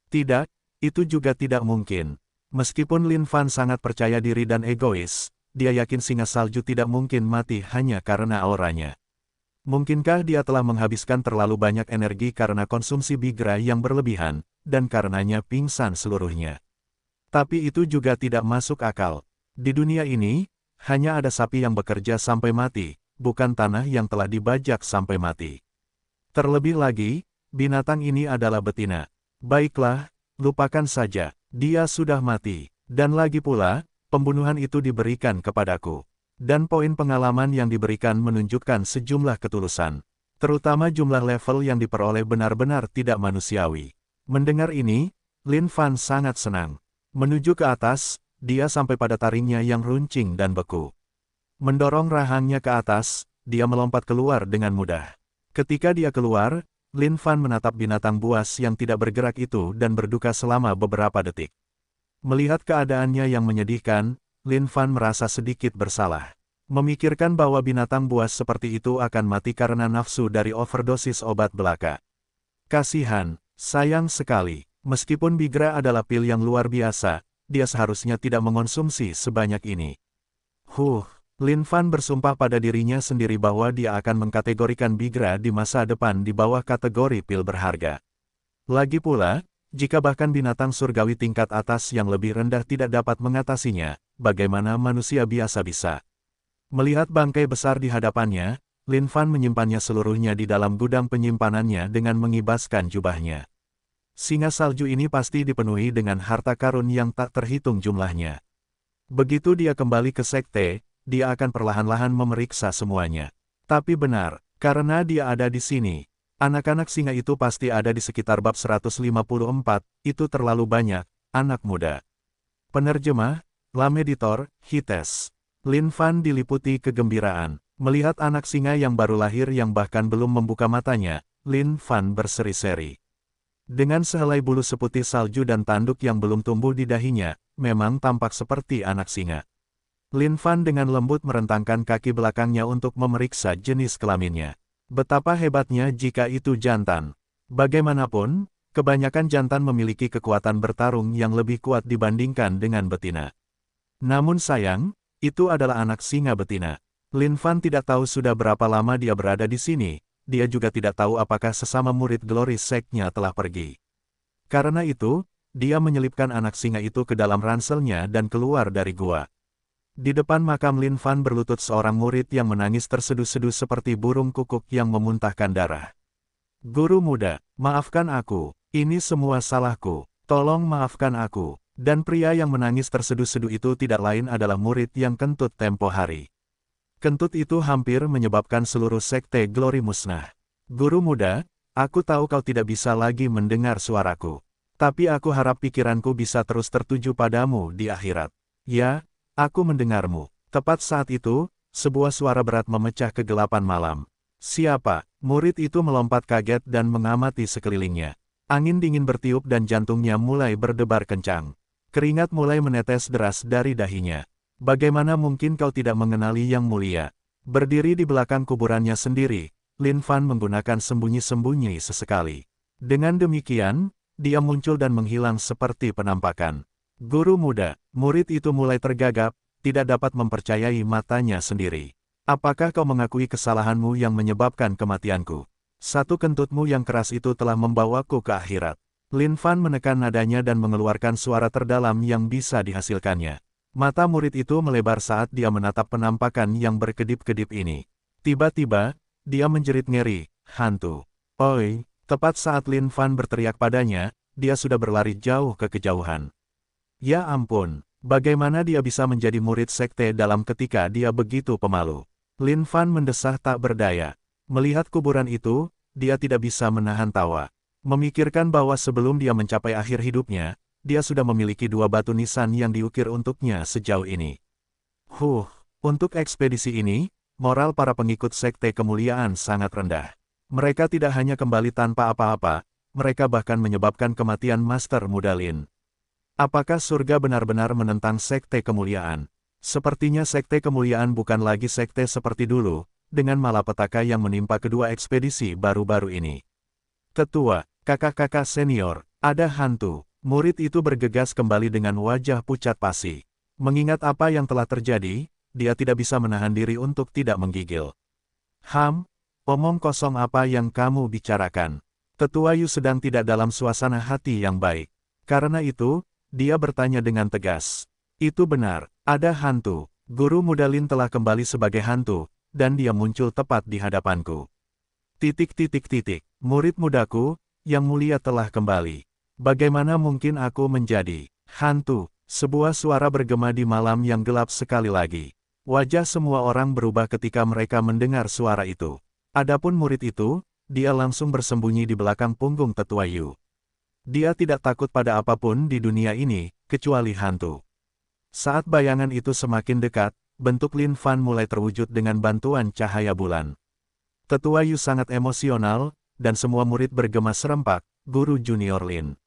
Tidak, itu juga tidak mungkin. Meskipun Lin Fan sangat percaya diri dan egois, dia yakin singa salju tidak mungkin mati hanya karena auranya. Mungkinkah dia telah menghabiskan terlalu banyak energi karena konsumsi Bigra yang berlebihan, dan karenanya pingsan seluruhnya? Tapi itu juga tidak masuk akal. Di dunia ini, hanya ada sapi yang bekerja sampai mati, bukan tanah yang telah dibajak sampai mati. Terlebih lagi, binatang ini adalah betina. Baiklah, lupakan saja, dia sudah mati. Dan lagi pula, pembunuhan itu diberikan kepadaku. Dan poin pengalaman yang diberikan menunjukkan sejumlah ketulusan. Terutama jumlah level yang diperoleh benar-benar tidak manusiawi. Mendengar ini, Lin Fan sangat senang. Menuju ke atas, dia sampai pada taringnya yang runcing dan beku. Mendorong rahangnya ke atas, dia melompat keluar dengan mudah. Ketika dia keluar, Lin Fan menatap binatang buas yang tidak bergerak itu dan berduka selama beberapa detik. Melihat keadaannya yang menyedihkan, Lin Fan merasa sedikit bersalah. Memikirkan bahwa binatang buas seperti itu akan mati karena nafsu dari overdosis obat belaka. Kasihan, sayang sekali. Meskipun Bigra adalah pil yang luar biasa, dia seharusnya tidak mengonsumsi sebanyak ini. Lin Fan bersumpah pada dirinya sendiri bahwa dia akan mengkategorikan Bigra di masa depan di bawah kategori pil berharga. Lagi pula, jika bahkan binatang surgawi tingkat atas yang lebih rendah tidak dapat mengatasinya, bagaimana manusia biasa bisa? Melihat bangkai besar di hadapannya, Lin Fan menyimpannya seluruhnya di dalam gudang penyimpanannya dengan mengibaskan jubahnya. Singa salju ini pasti dipenuhi dengan harta karun yang tak terhitung jumlahnya. Begitu dia kembali ke sekte, dia akan perlahan-lahan memeriksa semuanya. Tapi benar, karena dia ada di sini. Anak-anak singa itu pasti ada di sekitar bab 154, itu terlalu banyak, anak muda. Penerjemah, Lameditor, Hites. Lin Fan diliputi kegembiraan. Melihat anak singa yang baru lahir yang bahkan belum membuka matanya, Lin Fan berseri-seri. Dengan sehelai bulu seputih salju dan tanduk yang belum tumbuh di dahinya, memang tampak seperti anak singa. Lin Fan dengan lembut merentangkan kaki belakangnya untuk memeriksa jenis kelaminnya. Betapa hebatnya jika itu jantan. Bagaimanapun, kebanyakan jantan memiliki kekuatan bertarung yang lebih kuat dibandingkan dengan betina. Namun sayang, itu adalah anak singa betina. Lin Fan tidak tahu sudah berapa lama dia berada di sini. Dia juga tidak tahu apakah sesama murid Glory Sect-nya telah pergi. Karena itu, dia menyelipkan anak singa itu ke dalam ranselnya dan keluar dari gua. Di depan makam Lin Fan berlutut seorang murid yang menangis terseduh-seduh seperti burung kukuk yang memuntahkan darah. Guru muda, maafkan aku. Ini semua salahku. Tolong maafkan aku. Dan pria yang menangis terseduh-seduh itu tidak lain adalah murid yang kentut tempo hari. Kentut itu hampir menyebabkan seluruh sekte Glory musnah. Guru muda, aku tahu kau tidak bisa lagi mendengar suaraku. Tapi aku harap pikiranku bisa terus tertuju padamu di akhirat. Ya, aku mendengarmu. Tepat saat itu, sebuah suara berat memecah kegelapan malam. Siapa? Murid itu melompat kaget dan mengamati sekelilingnya. Angin dingin bertiup dan jantungnya mulai berdebar kencang. Keringat mulai menetes deras dari dahinya. Bagaimana mungkin kau tidak mengenali Yang Mulia? Berdiri di belakang kuburannya sendiri, Lin Fan menggunakan sembunyi-sembunyi sesekali. Dengan demikian, dia muncul dan menghilang seperti penampakan. Guru muda, murid itu mulai tergagap, tidak dapat mempercayai matanya sendiri. Apakah kau mengakui kesalahanmu yang menyebabkan kematianku? Satu kentutmu yang keras itu telah membawaku ke akhirat. Lin Fan menekan nadanya dan mengeluarkan suara terdalam yang bisa dihasilkannya. Mata murid itu melebar saat dia menatap penampakan yang berkedip-kedip ini. Tiba-tiba, dia menjerit ngeri, hantu. Oi, tepat saat Lin Fan berteriak padanya, dia sudah berlari jauh ke kejauhan. Ya ampun, bagaimana dia bisa menjadi murid sekte dalam ketika dia begitu pemalu? Lin Fan mendesah tak berdaya. Melihat kuburan itu, dia tidak bisa menahan tawa. Memikirkan bahwa sebelum dia mencapai akhir hidupnya, dia sudah memiliki 2 batu nisan yang diukir untuknya sejauh ini. Untuk ekspedisi ini, moral para pengikut sekte kemuliaan sangat rendah. Mereka tidak hanya kembali tanpa apa-apa, mereka bahkan menyebabkan kematian Master Muda Lin. Apakah surga benar-benar menentang sekte kemuliaan? Sepertinya sekte kemuliaan bukan lagi sekte seperti dulu, dengan malapetaka yang menimpa kedua ekspedisi baru-baru ini. Ketua, kakak-kakak senior, ada hantu. Murid itu bergegas kembali dengan wajah pucat pasi. Mengingat apa yang telah terjadi, dia tidak bisa menahan diri untuk tidak menggigil. Omong kosong apa yang kamu bicarakan? Tetua Yu sedang tidak dalam suasana hati yang baik. Karena itu, dia bertanya dengan tegas. Itu benar, ada hantu. Guru muda Lin telah kembali sebagai hantu, dan dia muncul tepat di hadapanku. Murid mudaku, Yang Mulia telah kembali. Bagaimana mungkin aku menjadi hantu? Sebuah suara bergema di malam yang gelap sekali lagi. Wajah semua orang berubah ketika mereka mendengar suara itu. Adapun murid itu, dia langsung bersembunyi di belakang punggung Tetua Yu. Dia tidak takut pada apapun di dunia ini, kecuali hantu. Saat bayangan itu semakin dekat, bentuk Lin Fan mulai terwujud dengan bantuan cahaya bulan. Tetua Yu sangat emosional, dan semua murid bergema serempak, Guru Junior Lin.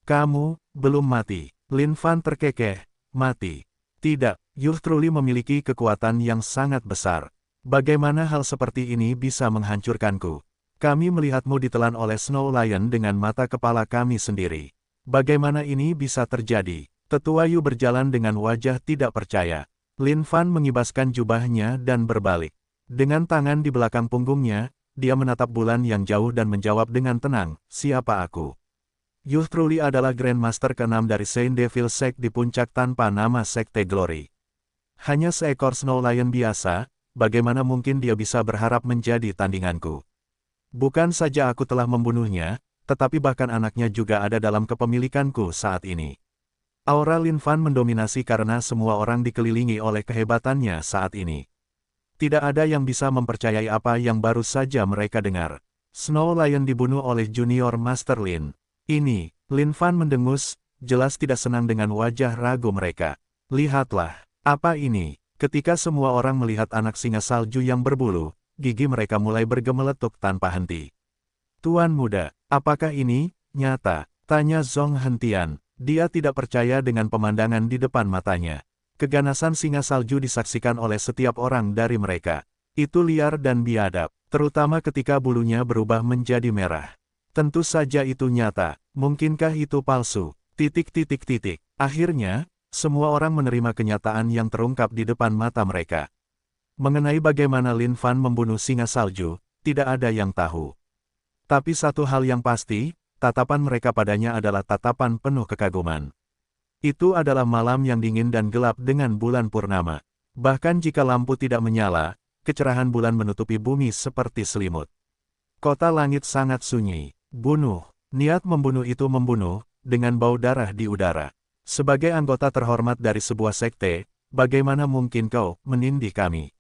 Kamu, belum mati. Lin Fan terkekeh, mati. Tidak, Yu truly memiliki kekuatan yang sangat besar. Bagaimana hal seperti ini bisa menghancurkanku? Kami melihatmu ditelan oleh Snow Lion dengan mata kepala kami sendiri. Bagaimana ini bisa terjadi? Tetua Yu berjalan dengan wajah tidak percaya. Lin Fan mengibaskan jubahnya dan berbalik. Dengan tangan di belakang punggungnya, dia menatap bulan yang jauh dan menjawab dengan tenang, siapa aku? Yu truly adalah Grandmaster ke-6 dari Saint Devil Sect di puncak tanpa nama Sekte Glory. Hanya seekor Snow Lion biasa, bagaimana mungkin dia bisa berharap menjadi tandinganku? Bukan saja aku telah membunuhnya, tetapi bahkan anaknya juga ada dalam kepemilikanku saat ini. Aura Lin Fan mendominasi karena semua orang dikelilingi oleh kehebatannya saat ini. Tidak ada yang bisa mempercayai apa yang baru saja mereka dengar. Snow Lion dibunuh oleh Junior Master Lin. Ini, Lin Fan mendengus, jelas tidak senang dengan wajah ragu mereka. Lihatlah, apa ini? Ketika semua orang melihat anak singa salju yang berbulu, gigi mereka mulai bergemeletuk tanpa henti. Tuan muda, apakah ini nyata? Tanya Zhong Hentian. Dia tidak percaya dengan pemandangan di depan matanya. Keganasan singa salju disaksikan oleh setiap orang dari mereka. Itu liar dan biadab, terutama ketika bulunya berubah menjadi merah. Tentu saja itu nyata, mungkinkah itu palsu? Akhirnya, semua orang menerima kenyataan yang terungkap di depan mata mereka. Mengenai bagaimana Lin Fan membunuh singa salju, tidak ada yang tahu. Tapi satu hal yang pasti, tatapan mereka padanya adalah tatapan penuh kekaguman. Itu adalah malam yang dingin dan gelap dengan bulan purnama. Bahkan jika lampu tidak menyala, kecerahan bulan menutupi bumi seperti selimut. Kota langit sangat sunyi. Bunuh. Niat membunuh itu membunuh, dengan bau darah di udara. Sebagai anggota terhormat dari sebuah sekte, bagaimana mungkin kau menindih kami?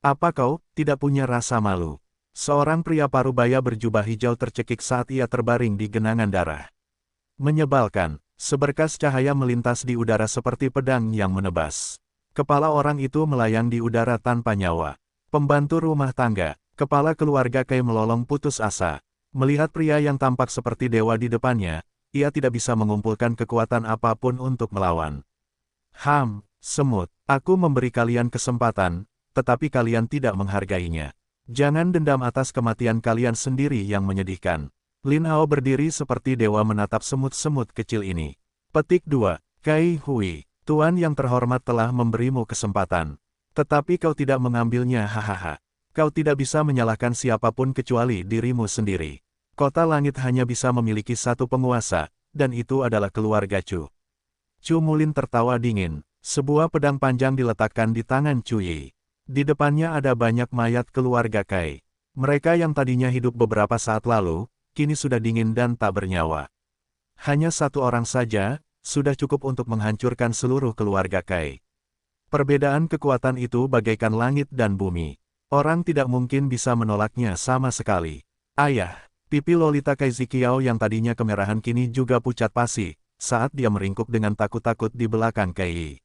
Apa kau tidak punya rasa malu? Seorang pria parubaya berjubah hijau tercekik saat ia terbaring di genangan darah. Menyebalkan, seberkas cahaya melintas di udara seperti pedang yang menebas. Kepala orang itu melayang di udara tanpa nyawa. Pembantu rumah tangga, kepala keluarga Kai melolong putus asa. Melihat pria yang tampak seperti dewa di depannya, ia tidak bisa mengumpulkan kekuatan apapun untuk melawan. Semut, aku memberi kalian kesempatan, tetapi kalian tidak menghargainya. Jangan dendam atas kematian kalian sendiri yang menyedihkan. Lin Hao berdiri seperti dewa menatap semut-semut kecil ini. Petik 2. Kai Hui, Tuan yang terhormat telah memberimu kesempatan. Tetapi kau tidak mengambilnya, hahaha. Kau tidak bisa menyalahkan siapapun kecuali dirimu sendiri. Kota langit hanya bisa memiliki satu penguasa, dan itu adalah keluarga Chu. Chu Mulin tertawa dingin. Sebuah pedang panjang diletakkan di tangan Chu Yi. Di depannya ada banyak mayat keluarga Kai. Mereka yang tadinya hidup beberapa saat lalu, kini sudah dingin dan tak bernyawa. Hanya satu orang saja, sudah cukup untuk menghancurkan seluruh keluarga Kai. Perbedaan kekuatan itu bagaikan langit dan bumi. Orang tidak mungkin bisa menolaknya sama sekali. Ayah, pipi Lolita Kai Ziqiao yang tadinya kemerahan kini juga pucat pasi, saat dia meringkuk dengan takut-takut di belakang Kai.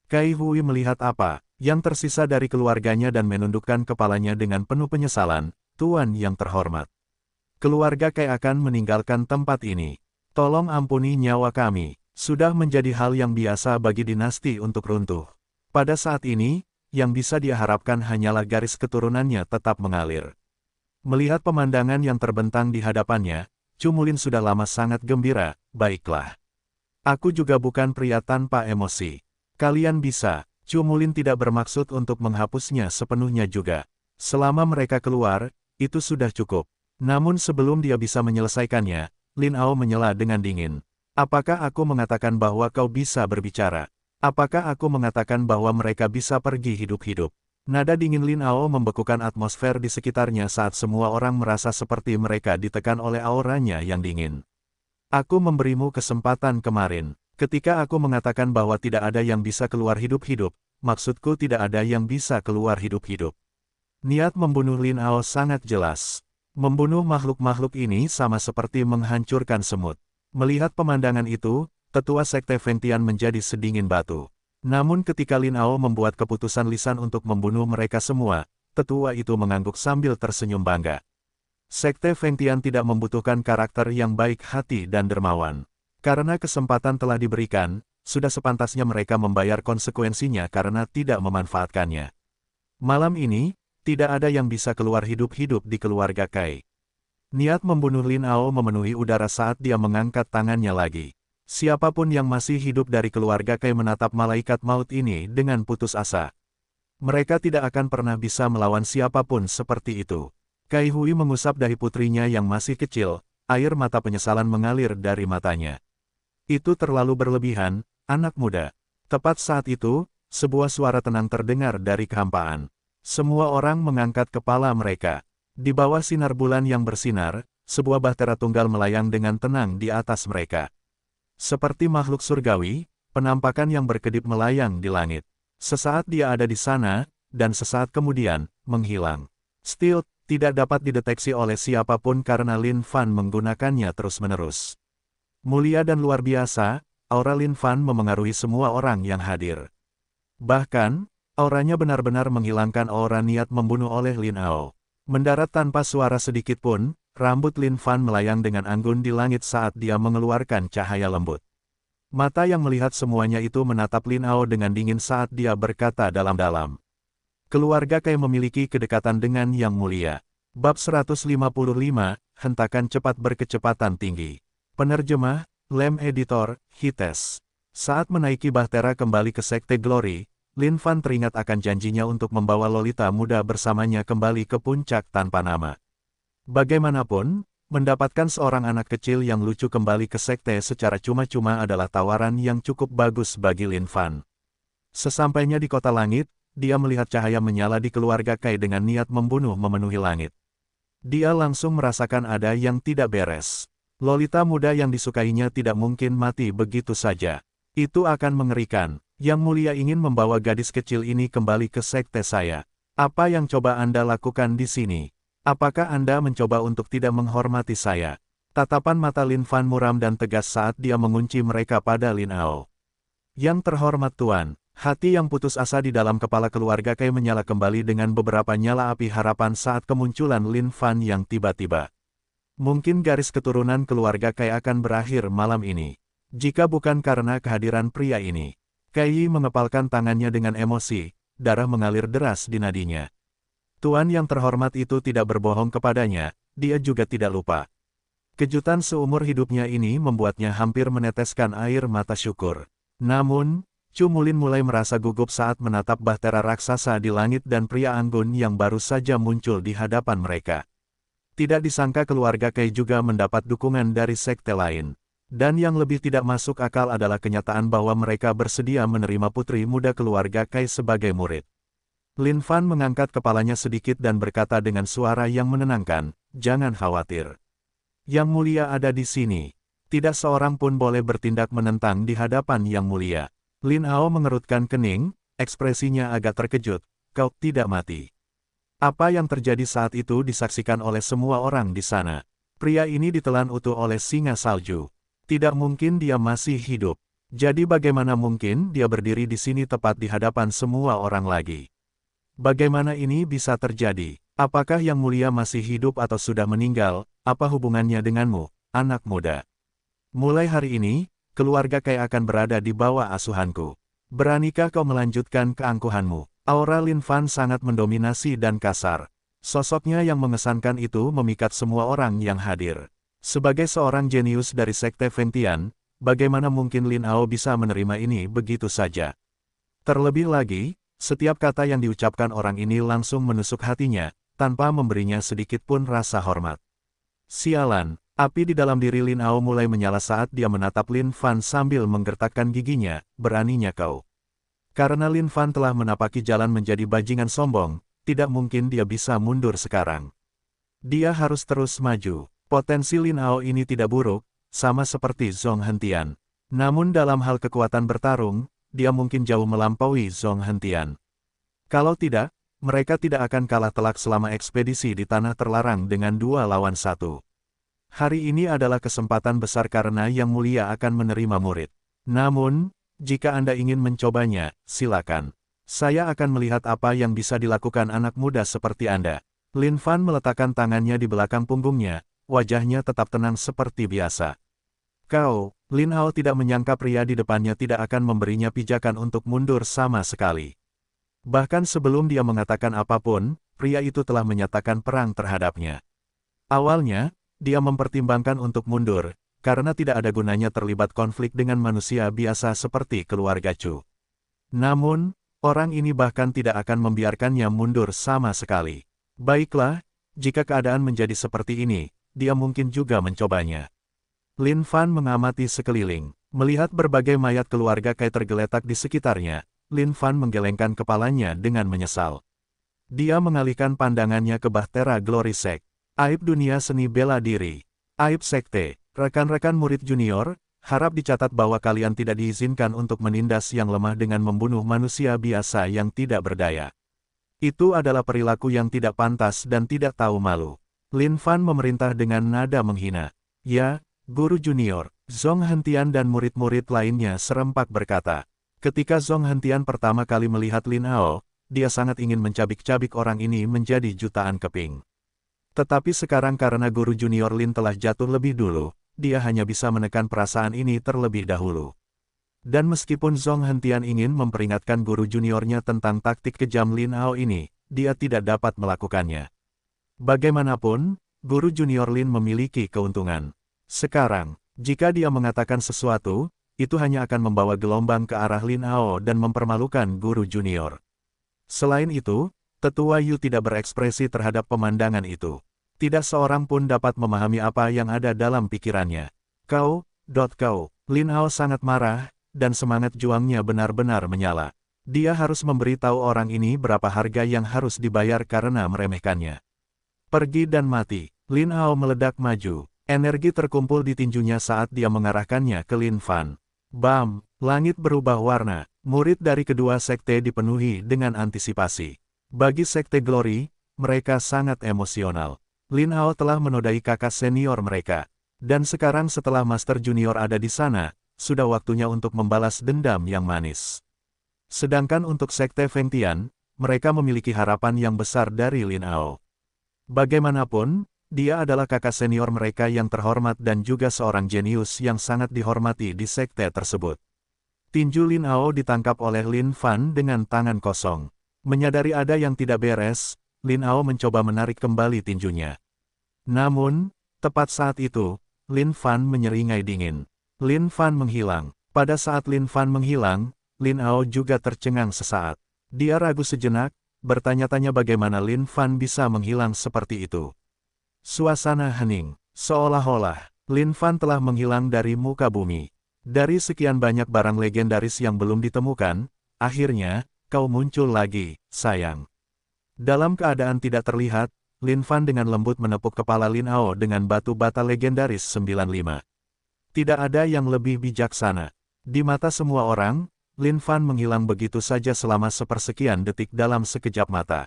Kai Hui melihat apa yang tersisa dari keluarganya dan menundukkan kepalanya dengan penuh penyesalan. Tuan yang terhormat. Keluarga Kai akan meninggalkan tempat ini. Tolong ampuni nyawa kami. Sudah menjadi hal yang biasa bagi dinasti untuk runtuh. Pada saat ini, yang bisa dia harapkan hanyalah garis keturunannya tetap mengalir. Melihat pemandangan yang terbentang di hadapannya, Chu Mulin sudah lama sangat gembira. Baiklah. Aku juga bukan pria tanpa emosi. Kalian bisa. Chu Mulin tidak bermaksud untuk menghapusnya sepenuhnya juga. Selama mereka keluar, itu sudah cukup. Namun sebelum dia bisa menyelesaikannya, Lin Hao menyela dengan dingin. Apakah aku mengatakan bahwa kau bisa berbicara? Apakah aku mengatakan bahwa mereka bisa pergi hidup-hidup? Nada dingin Lin Hao membekukan atmosfer di sekitarnya saat semua orang merasa seperti mereka ditekan oleh auranya yang dingin. Aku memberimu kesempatan kemarin. Ketika aku mengatakan bahwa tidak ada yang bisa keluar hidup-hidup, maksudku tidak ada yang bisa keluar hidup-hidup. Niat membunuh Lin Hao sangat jelas. Membunuh makhluk-makhluk ini sama seperti menghancurkan semut. Melihat pemandangan itu, tetua sekte Fengtian menjadi sedingin batu. Namun ketika Lin Hao membuat keputusan lisan untuk membunuh mereka semua, tetua itu mengangguk sambil tersenyum bangga. Sekte Fengtian tidak membutuhkan karakter yang baik hati dan dermawan. Karena kesempatan telah diberikan, sudah sepantasnya mereka membayar konsekuensinya karena tidak memanfaatkannya. Malam ini, tidak ada yang bisa keluar hidup-hidup di keluarga Kai. Niat membunuh Lin Hao memenuhi udara saat dia mengangkat tangannya lagi. Siapapun yang masih hidup dari keluarga Kai menatap malaikat maut ini dengan putus asa. Mereka tidak akan pernah bisa melawan siapapun seperti itu. Kai Hui mengusap dahi putrinya yang masih kecil, air mata penyesalan mengalir dari matanya. Itu terlalu berlebihan, anak muda. Tepat saat itu, sebuah suara tenang terdengar dari kehampaan. Semua orang mengangkat kepala mereka. Di bawah sinar bulan yang bersinar, sebuah bahtera tunggal melayang dengan tenang di atas mereka. Seperti makhluk surgawi, penampakan yang berkedip melayang di langit. Sesaat dia ada di sana, dan sesaat kemudian, menghilang. Still, tidak dapat dideteksi oleh siapapun karena Lin Fan menggunakannya terus-menerus. Mulia dan luar biasa, aura Lin Fan memengaruhi semua orang yang hadir. Bahkan, auranya benar-benar menghilangkan aura niat membunuh oleh Lin Hao. Mendarat tanpa suara sedikit pun, rambut Lin Fan melayang dengan anggun di langit saat dia mengeluarkan cahaya lembut. Mata yang melihat semuanya itu menatap Lin Hao dengan dingin saat dia berkata dalam-dalam. Keluarga Kai memiliki kedekatan dengan Yang Mulia. Bab 155, Hentakan cepat berkecepatan tinggi. Penerjemah, Lem Editor, Hites. Saat menaiki bahtera kembali ke Sekte Glory, Lin Fan teringat akan janjinya untuk membawa Lolita muda bersamanya kembali ke puncak tanpa nama. Bagaimanapun, mendapatkan seorang anak kecil yang lucu kembali ke sekte secara cuma-cuma adalah tawaran yang cukup bagus bagi Lin Fan. Sesampainya di kota langit, dia melihat cahaya menyala di keluarga Kai dengan niat membunuh memenuhi langit. Dia langsung merasakan ada yang tidak beres. Lolita muda yang disukainya tidak mungkin mati begitu saja. Itu akan mengerikan. Yang Mulia ingin membawa gadis kecil ini kembali ke sekte saya. Apa yang coba Anda lakukan di sini? Apakah Anda mencoba untuk tidak menghormati saya? Tatapan mata Lin Fan muram dan tegas saat dia mengunci mereka pada Lin Ao. Yang terhormat Tuan, hati yang putus asa di dalam kepala keluarga Kai menyala kembali dengan beberapa nyala api harapan saat kemunculan Lin Fan yang tiba-tiba. Mungkin garis keturunan keluarga Kai akan berakhir malam ini. Jika bukan karena kehadiran pria ini. Kai Yi mengepalkan tangannya dengan emosi, darah mengalir deras di nadinya. Tuan yang terhormat itu tidak berbohong kepadanya, dia juga tidak lupa. Kejutan seumur hidupnya ini membuatnya hampir meneteskan air mata syukur. Namun, Chu Mulin mulai merasa gugup saat menatap bahtera raksasa di langit dan pria anggun yang baru saja muncul di hadapan mereka. Tidak disangka keluarga Kai juga mendapat dukungan dari sekte lain. Dan yang lebih tidak masuk akal adalah kenyataan bahwa mereka bersedia menerima putri muda keluarga Kai sebagai murid. Lin Fan mengangkat kepalanya sedikit dan berkata dengan suara yang menenangkan, "Jangan khawatir. Yang Mulia ada di sini. Tidak seorang pun boleh bertindak menentang di hadapan Yang Mulia." Lin Ao mengerutkan kening, ekspresinya agak terkejut, "Kau tidak mati." Apa yang terjadi saat itu disaksikan oleh semua orang di sana. Pria ini ditelan utuh oleh singa salju. Tidak mungkin dia masih hidup. Jadi bagaimana mungkin dia berdiri di sini tepat di hadapan semua orang lagi? Bagaimana ini bisa terjadi? Apakah Yang Mulia masih hidup atau sudah meninggal? Apa hubungannya denganmu, anak muda? Mulai hari ini, keluarga Kai akan berada di bawah asuhanku. Beranikah kau melanjutkan keangkuhanmu? Aura Lin Fan sangat mendominasi dan kasar. Sosoknya yang mengesankan itu memikat semua orang yang hadir. Sebagai seorang jenius dari sekte Fengtian, bagaimana mungkin Lin Ao bisa menerima ini begitu saja? Terlebih lagi, setiap kata yang diucapkan orang ini langsung menusuk hatinya, tanpa memberinya sedikit pun rasa hormat. Sialan, api di dalam diri Lin Ao mulai menyala saat dia menatap Lin Fan sambil menggertakkan giginya, "Beraninya kau." Karena Lin Fan telah menapaki jalan menjadi bajingan sombong, tidak mungkin dia bisa mundur sekarang. Dia harus terus maju. Potensi Lin Ao ini tidak buruk, sama seperti Zhong Hentian. Namun dalam hal kekuatan bertarung, dia mungkin jauh melampaui Zhong Hentian. Kalau tidak, mereka tidak akan kalah telak selama ekspedisi di Tanah Terlarang dengan 2 lawan 1. Hari ini adalah kesempatan besar karena Yang Mulia akan menerima murid. Namun, jika Anda ingin mencobanya, silakan. Saya akan melihat apa yang bisa dilakukan anak muda seperti Anda. Lin Fan meletakkan tangannya di belakang punggungnya. Wajahnya tetap tenang seperti biasa. "Kau," Lin Ao tidak menyangka pria di depannya tidak akan memberinya pijakan untuk mundur sama sekali. Bahkan sebelum dia mengatakan apapun, pria itu telah menyatakan perang terhadapnya. Awalnya, dia mempertimbangkan untuk mundur, karena tidak ada gunanya terlibat konflik dengan manusia biasa seperti keluarga Chu. Namun, orang ini bahkan tidak akan membiarkannya mundur sama sekali. Baiklah, jika keadaan menjadi seperti ini, dia mungkin juga mencobanya. Lin Fan mengamati sekeliling. Melihat berbagai mayat keluarga Kai tergeletak di sekitarnya, Lin Fan menggelengkan kepalanya dengan menyesal. Dia mengalihkan pandangannya ke Bahtera Glory Sect. "Aib dunia seni bela diri. Aib sekte, rekan-rekan murid junior, harap dicatat bahwa kalian tidak diizinkan untuk menindas yang lemah dengan membunuh manusia biasa yang tidak berdaya. Itu adalah perilaku yang tidak pantas dan tidak tahu malu." Lin Fan memerintah dengan nada menghina. "Ya, guru junior." Zhong Hentian dan murid-murid lainnya serempak berkata. Ketika Zhong Hentian pertama kali melihat Lin Ao, dia sangat ingin mencabik-cabik orang ini menjadi jutaan keping. Tetapi sekarang karena guru junior Lin telah jatuh lebih dulu, dia hanya bisa menekan perasaan ini terlebih dahulu. Dan meskipun Zhong Hentian ingin memperingatkan guru juniornya tentang taktik kejam Lin Ao ini, dia tidak dapat melakukannya. Bagaimanapun, guru junior Lin memiliki keuntungan. Sekarang, jika dia mengatakan sesuatu, itu hanya akan membawa gelombang ke arah Lin Ao dan mempermalukan guru junior. Selain itu, Tetua Yu tidak berekspresi terhadap pemandangan itu. Tidak seorang pun dapat memahami apa yang ada dalam pikirannya. Kau. Lin Ao sangat marah, dan semangat juangnya benar-benar menyala. Dia harus memberitahu orang ini berapa harga yang harus dibayar karena meremehkannya. Pergi dan mati. Lin Hao meledak maju. Energi terkumpul di tinjunya saat dia mengarahkannya ke Lin Fan. Bam! Langit berubah warna. Murid dari kedua sekte dipenuhi dengan antisipasi. Bagi sekte Glory, mereka sangat emosional. Lin Hao telah menodai kakak senior mereka. Dan sekarang setelah Master Junior ada di sana, sudah waktunya untuk membalas dendam yang manis. Sedangkan untuk sekte Feng Tian, mereka memiliki harapan yang besar dari Lin Hao. Bagaimanapun, dia adalah kakak senior mereka yang terhormat dan juga seorang jenius yang sangat dihormati di sekte tersebut. Tinju Lin Hao ditangkap oleh Lin Fan dengan tangan kosong. Menyadari ada yang tidak beres, Lin Hao mencoba menarik kembali tinjunya. Namun, tepat saat itu, Lin Fan menyeringai dingin. Lin Fan menghilang. Pada saat Lin Fan menghilang, Lin Hao juga tercengang sesaat. Dia ragu sejenak, bertanya-tanya bagaimana Lin Fan bisa menghilang seperti itu. Suasana hening, seolah-olah Lin Fan telah menghilang dari muka bumi. Dari sekian banyak barang legendaris yang belum ditemukan, akhirnya, kau muncul lagi, sayang. Dalam keadaan tidak terlihat, Lin Fan dengan lembut menepuk kepala Lin Hao dengan batu bata legendaris 95. Tidak ada yang lebih bijaksana. Di mata semua orang, Lin Fan menghilang begitu saja selama sepersekian detik dalam sekejap mata.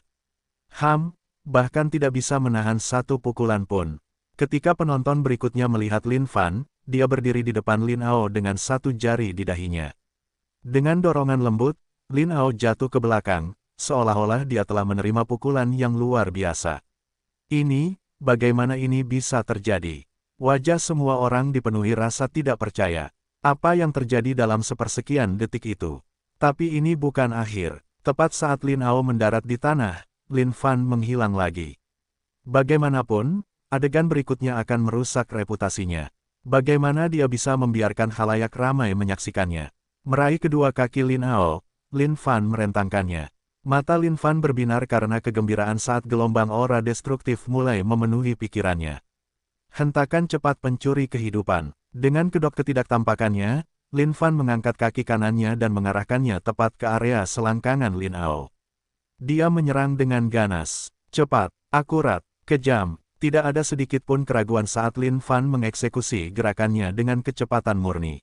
Bahkan tidak bisa menahan satu pukulan pun. Ketika penonton berikutnya melihat Lin Fan, dia berdiri di depan Lin Hao dengan satu jari di dahinya. Dengan dorongan lembut, Lin Hao jatuh ke belakang, seolah-olah dia telah menerima pukulan yang luar biasa. Bagaimana ini bisa terjadi? Wajah semua orang dipenuhi rasa tidak percaya. Apa yang terjadi dalam sepersekian detik itu? Tapi ini bukan akhir. Tepat saat Lin Hao mendarat di tanah, Lin Fan menghilang lagi. Bagaimanapun, adegan berikutnya akan merusak reputasinya. Bagaimana dia bisa membiarkan khalayak ramai menyaksikannya? Meraih kedua kaki Lin Hao, Lin Fan merentangkannya. Mata Lin Fan berbinar karena kegembiraan saat gelombang aura destruktif mulai memenuhi pikirannya. Hentakan cepat pencuri kehidupan. Dengan kedok ketidaktampakannya, Lin Fan mengangkat kaki kanannya dan mengarahkannya tepat ke area selangkangan Lin Hao. Dia menyerang dengan ganas, cepat, akurat, kejam. Tidak ada sedikit pun keraguan saat Lin Fan mengeksekusi gerakannya dengan kecepatan murni.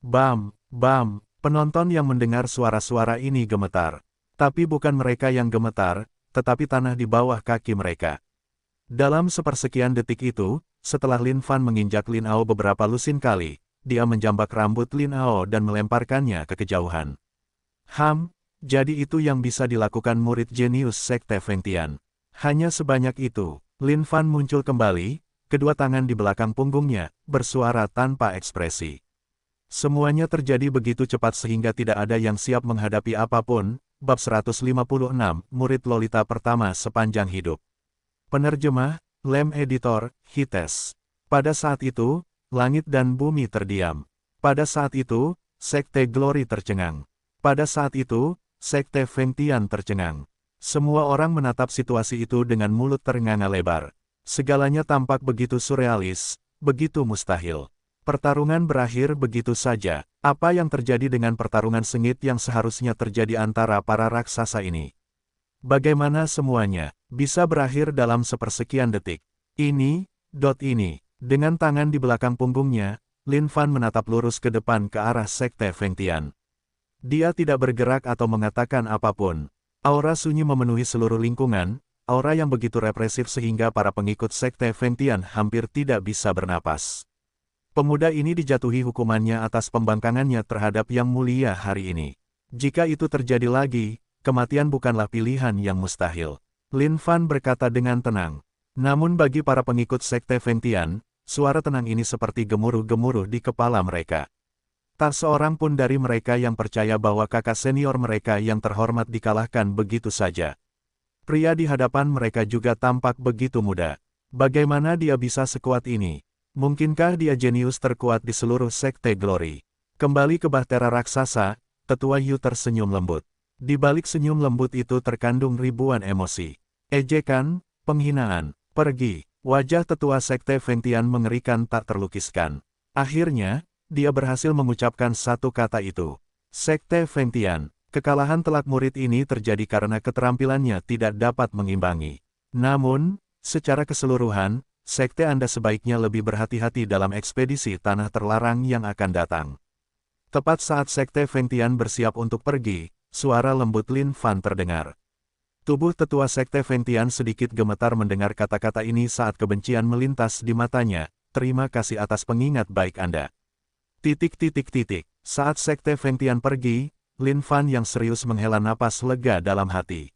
Bam, bam, penonton yang mendengar suara-suara ini gemetar. Tapi bukan mereka yang gemetar, tetapi tanah di bawah kaki mereka. Dalam sepersekian detik itu, setelah Lin Fan menginjak Lin Hao beberapa lusin kali, dia menjambak rambut Lin Hao dan melemparkannya ke kejauhan. Jadi itu yang bisa dilakukan murid jenius sekte Feng Tian. Hanya sebanyak itu. Lin Fan muncul kembali, kedua tangan di belakang punggungnya, bersuara tanpa ekspresi. Semuanya terjadi begitu cepat sehingga tidak ada yang siap menghadapi apapun. Bab 156, Murid Lolita Pertama Sepanjang Hidup. Penerjemah, Lem Editor, Hites. Pada saat itu, langit dan bumi terdiam. Pada saat itu, Sekte Glory tercengang. Pada saat itu, Sekte Feng Tian tercengang. Semua orang menatap situasi itu dengan mulut ternganga lebar. Segalanya tampak begitu surrealis, begitu mustahil. Pertarungan berakhir begitu saja. Apa yang terjadi dengan pertarungan sengit yang seharusnya terjadi antara para raksasa ini? Bagaimana semuanya bisa berakhir dalam sepersekian detik? Ini. Dengan tangan di belakang punggungnya, Lin Fan menatap lurus ke depan ke arah Sekte Feng Tian. Dia tidak bergerak atau mengatakan apapun. Aura sunyi memenuhi seluruh lingkungan, aura yang begitu represif sehingga para pengikut Sekte Feng Tian hampir tidak bisa bernapas. Pemuda ini dijatuhi hukumannya atas pembangkangannya terhadap Yang Mulia hari ini. Jika itu terjadi lagi, kematian bukanlah pilihan yang mustahil. Lin Fan berkata dengan tenang. Namun bagi para pengikut Sekte Feng Tian, suara tenang ini seperti gemuruh-gemuruh di kepala mereka. Tak seorang pun dari mereka yang percaya bahwa kakak senior mereka yang terhormat dikalahkan begitu saja. Pria di hadapan mereka juga tampak begitu muda. Bagaimana dia bisa sekuat ini? Mungkinkah dia jenius terkuat di seluruh Sekte Glory? Kembali ke Bahtera Raksasa, Tetua Yu tersenyum lembut. Di balik senyum lembut itu terkandung ribuan emosi. Ejekan, penghinaan, pergi. Wajah Tetua Sekte Feng Tian mengerikan tak terlukiskan. Akhirnya, dia berhasil mengucapkan satu kata itu. Sekte Feng Tian, kekalahan telak murid ini terjadi karena keterampilannya tidak dapat mengimbangi. Namun, Secara keseluruhan, sekte Anda sebaiknya lebih berhati-hati dalam ekspedisi tanah terlarang yang akan datang. Tepat saat sekte Fengtian bersiap untuk pergi, suara lembut Lin Fan terdengar. Tubuh tetua sekte Fengtian sedikit gemetar mendengar kata-kata ini saat kebencian melintas di matanya. Terima kasih atas pengingat baik Anda. Saat sekte Fengtian pergi, Lin Fan yang serius menghela napas lega dalam hati.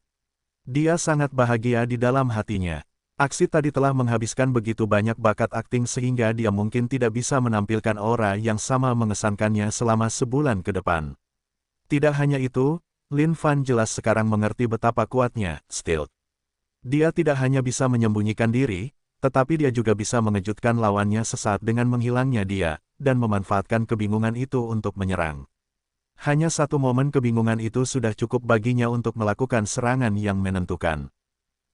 Dia sangat bahagia di dalam hatinya. Aksi tadi telah menghabiskan begitu banyak bakat akting sehingga dia mungkin tidak bisa menampilkan aura yang sama mengesankannya selama sebulan ke depan. Tidak hanya itu, Lin Fan jelas sekarang mengerti betapa kuatnya Stilt. Dia tidak hanya bisa menyembunyikan diri, tetapi dia juga bisa mengejutkan lawannya sesaat dengan menghilangnya dia, dan memanfaatkan kebingungan itu untuk menyerang. Hanya satu momen kebingungan itu sudah cukup baginya untuk melakukan serangan yang menentukan.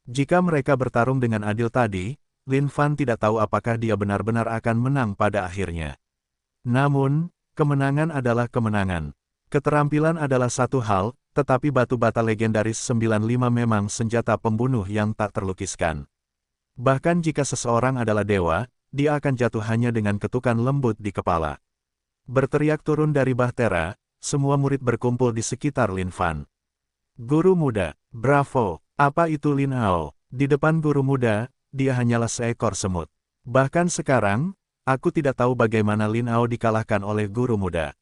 Jika mereka bertarung dengan adil tadi, Lin Fan tidak tahu apakah dia benar-benar akan menang pada akhirnya. Namun, kemenangan adalah kemenangan. Keterampilan adalah satu hal, tetapi batu bata legendaris 95 memang senjata pembunuh yang tak terlukiskan. Bahkan jika seseorang adalah dewa, dia akan jatuh hanya dengan ketukan lembut di kepala. Berteriak turun dari bahtera, semua murid berkumpul di sekitar Lin Fan. Guru muda, bravo! Apa itu Lin Hao? Di depan guru muda, dia hanyalah seekor semut. Bahkan sekarang, aku tidak tahu bagaimana Lin Hao dikalahkan oleh guru muda.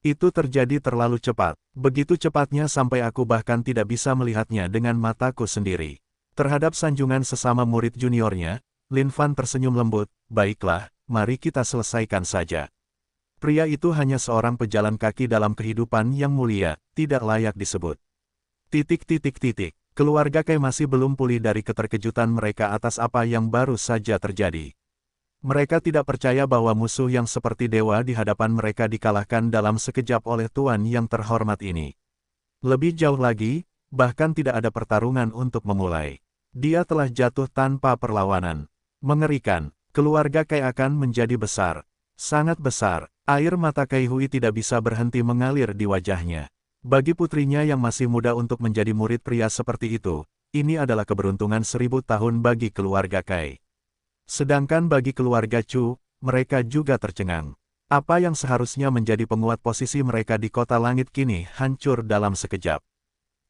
Itu terjadi terlalu cepat. Begitu cepatnya sampai aku bahkan tidak bisa melihatnya dengan mataku sendiri. Terhadap sanjungan sesama murid juniornya, Lin Fan tersenyum lembut, baiklah, mari kita selesaikan saja. Pria itu hanya seorang pejalan kaki dalam kehidupan yang mulia, tidak layak disebut. Keluarga Kai masih belum pulih dari keterkejutan mereka atas apa yang baru saja terjadi. Mereka tidak percaya bahwa musuh yang seperti dewa di hadapan mereka dikalahkan dalam sekejap oleh Tuan yang terhormat ini. Lebih jauh lagi, bahkan tidak ada pertarungan untuk memulai. Dia telah jatuh tanpa perlawanan. Mengerikan, keluarga Kai akan menjadi besar. Sangat besar, air mata Kai Hui tidak bisa berhenti mengalir di wajahnya. Bagi putrinya yang masih muda untuk menjadi murid pria seperti itu, ini adalah keberuntungan 1000 tahun bagi keluarga Kai. Sedangkan bagi keluarga Chu, mereka juga tercengang. Apa yang seharusnya menjadi penguat posisi mereka di kota langit kini hancur dalam sekejap.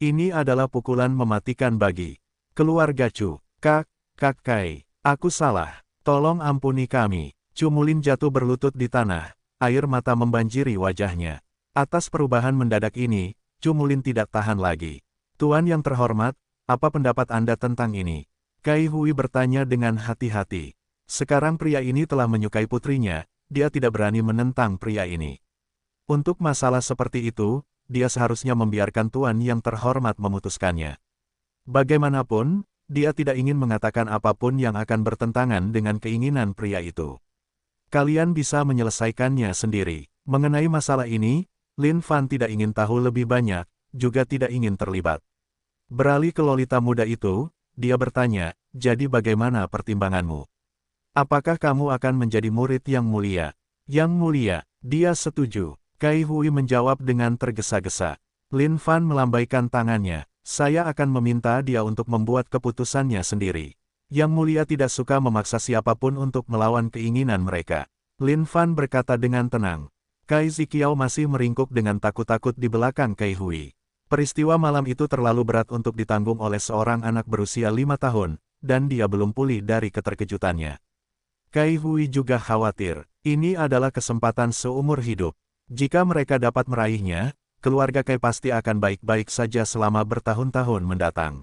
Ini adalah pukulan mematikan bagi keluarga Chu. Kak Kai, aku salah. Tolong ampuni kami. Chu Mulin jatuh berlutut di tanah, air mata membanjiri wajahnya. Atas perubahan mendadak ini, Chu Mulin tidak tahan lagi. Tuan yang terhormat, apa pendapat Anda tentang ini? Kai Hui bertanya dengan hati-hati. Sekarang pria ini telah menyukai putrinya, dia tidak berani menentang pria ini. Untuk masalah seperti itu, dia seharusnya membiarkan Tuan yang terhormat memutuskannya. Bagaimanapun, dia tidak ingin mengatakan apapun yang akan bertentangan dengan keinginan pria itu. Kalian bisa menyelesaikannya sendiri. Mengenai masalah ini, Lin Fan tidak ingin tahu lebih banyak, juga tidak ingin terlibat. Beralih ke Lolita muda itu, dia bertanya, jadi bagaimana pertimbanganmu? Apakah kamu akan menjadi murid yang mulia? Yang mulia, dia setuju. Kai Hui menjawab dengan tergesa-gesa. Lin Fan melambaikan tangannya, saya akan meminta dia untuk membuat keputusannya sendiri. Yang mulia tidak suka memaksa siapapun untuk melawan keinginan mereka. Lin Fan berkata dengan tenang. Kai Ziqiao masih meringkuk dengan takut-takut di belakang Kai Hui. Peristiwa malam itu terlalu berat untuk ditanggung oleh seorang anak berusia 5 tahun, dan dia belum pulih dari keterkejutannya. Kai Hui juga khawatir, ini adalah kesempatan seumur hidup. Jika mereka dapat meraihnya, keluarga Kai pasti akan baik-baik saja selama bertahun-tahun mendatang.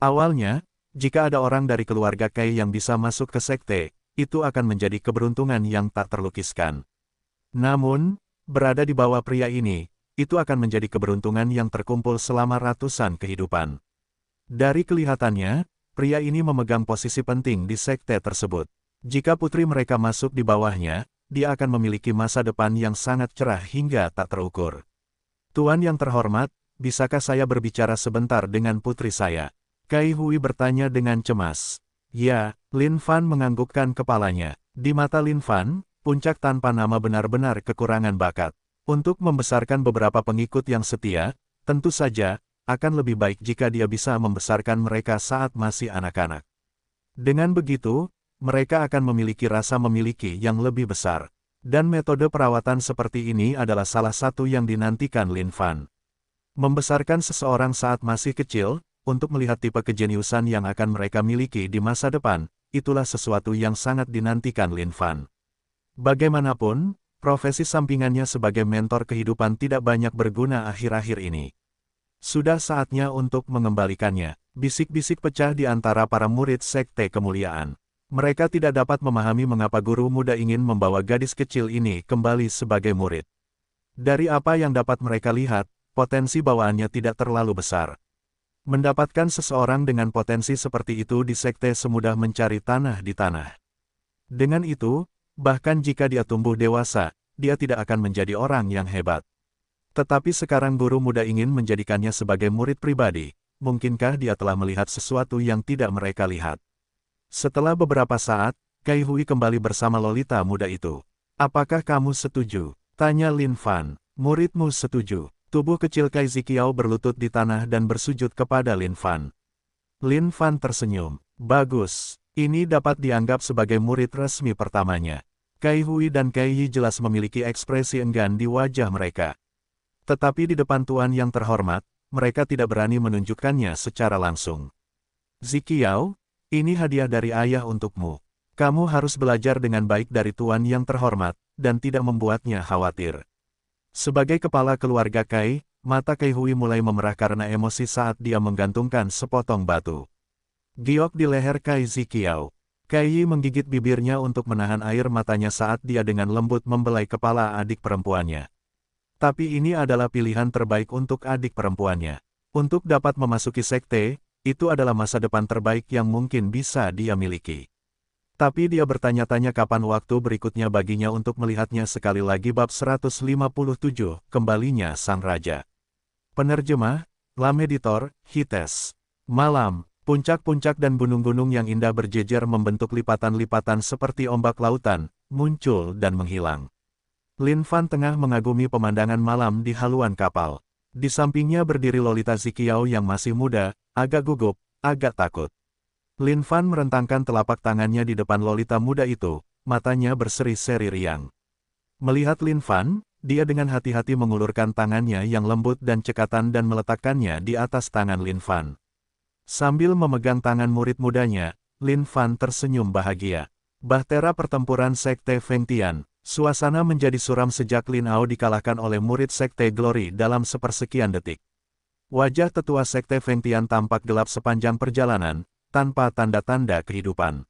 Awalnya, jika ada orang dari keluarga Kai yang bisa masuk ke sekte, itu akan menjadi keberuntungan yang tak terlukiskan. Namun, berada di bawah pria ini, itu akan menjadi keberuntungan yang terkumpul selama ratusan kehidupan. Dari kelihatannya, pria ini memegang posisi penting di sekte tersebut. Jika putri mereka masuk di bawahnya, dia akan memiliki masa depan yang sangat cerah hingga tak terukur. Tuan yang terhormat, bisakah saya berbicara sebentar dengan putri saya? Kai Hui bertanya dengan cemas. Ya, Lin Fan menganggukkan kepalanya. Di mata Lin Fan, puncak tanpa nama benar-benar kekurangan bakat. Untuk membesarkan beberapa pengikut yang setia, tentu saja, akan lebih baik jika dia bisa membesarkan mereka saat masih anak-anak. Dengan begitu, mereka akan memiliki rasa memiliki yang lebih besar. Dan metode perawatan seperti ini adalah salah satu yang dinantikan Lin Fan. Membesarkan seseorang saat masih kecil, untuk melihat tipe kejeniusan yang akan mereka miliki di masa depan, itulah sesuatu yang sangat dinantikan Lin Fan. Bagaimanapun, profesi sampingannya sebagai mentor kehidupan tidak banyak berguna akhir-akhir ini. Sudah saatnya untuk mengembalikannya. Bisik-bisik pecah di antara para murid Sekte Kemuliaan. Mereka tidak dapat memahami mengapa guru muda ingin membawa gadis kecil ini kembali sebagai murid. Dari apa yang dapat mereka lihat, potensi bawaannya tidak terlalu besar. Mendapatkan seseorang dengan potensi seperti itu di sekte semudah mencari tanah di tanah. Dengan itu, bahkan jika dia tumbuh dewasa, dia tidak akan menjadi orang yang hebat. Tetapi sekarang guru muda ingin menjadikannya sebagai murid pribadi. Mungkinkah dia telah melihat sesuatu yang tidak mereka lihat? Setelah beberapa saat, Kai Hui kembali bersama Lolita muda itu. Apakah kamu setuju? Tanya Lin Fan. Muridmu setuju. Tubuh kecil Kai Ziqiao berlutut di tanah dan bersujud kepada Lin Fan. Lin Fan tersenyum. Bagus. Ini dapat dianggap sebagai murid resmi pertamanya. Kai Hui dan Kai Yi jelas memiliki ekspresi enggan di wajah mereka. Tetapi di depan Tuan yang terhormat, mereka tidak berani menunjukkannya secara langsung. Ziqiao, ini hadiah dari ayah untukmu. Kamu harus belajar dengan baik dari Tuan yang terhormat, dan tidak membuatnya khawatir. Sebagai kepala keluarga Kai, mata Kai Hui mulai memerah karena emosi saat dia menggantungkan sepotong batu. Giok di leher Kai Ziqiao. Kai Yi menggigit bibirnya untuk menahan air matanya saat dia dengan lembut membelai kepala adik perempuannya. Tapi ini adalah pilihan terbaik untuk adik perempuannya. Untuk dapat memasuki sekte, itu adalah masa depan terbaik yang mungkin bisa dia miliki. Tapi dia bertanya-tanya kapan waktu berikutnya baginya untuk melihatnya sekali lagi. Bab 157, Kembalinya Sang Raja. Penerjemah, Lam Editor, Hites. Malam, puncak-puncak dan gunung-gunung yang indah berjejer membentuk lipatan-lipatan seperti ombak lautan, muncul dan menghilang. Lin Fan tengah mengagumi pemandangan malam di haluan kapal. Di sampingnya berdiri Lolita Ziqiao yang masih muda, agak gugup, agak takut. Lin Fan merentangkan telapak tangannya di depan Lolita muda itu, matanya berseri-seri riang. Melihat Lin Fan, dia dengan hati-hati mengulurkan tangannya yang lembut dan cekatan dan meletakkannya di atas tangan Lin Fan. Sambil memegang tangan murid mudanya, Lin Fan tersenyum bahagia. Bahtera pertempuran Sekte Feng Tian. Suasana menjadi suram sejak Lin Hao dikalahkan oleh murid Sekte Glory dalam sepersekian detik. Wajah tetua Sekte Feng Tian tampak gelap sepanjang perjalanan, tanpa tanda-tanda kehidupan.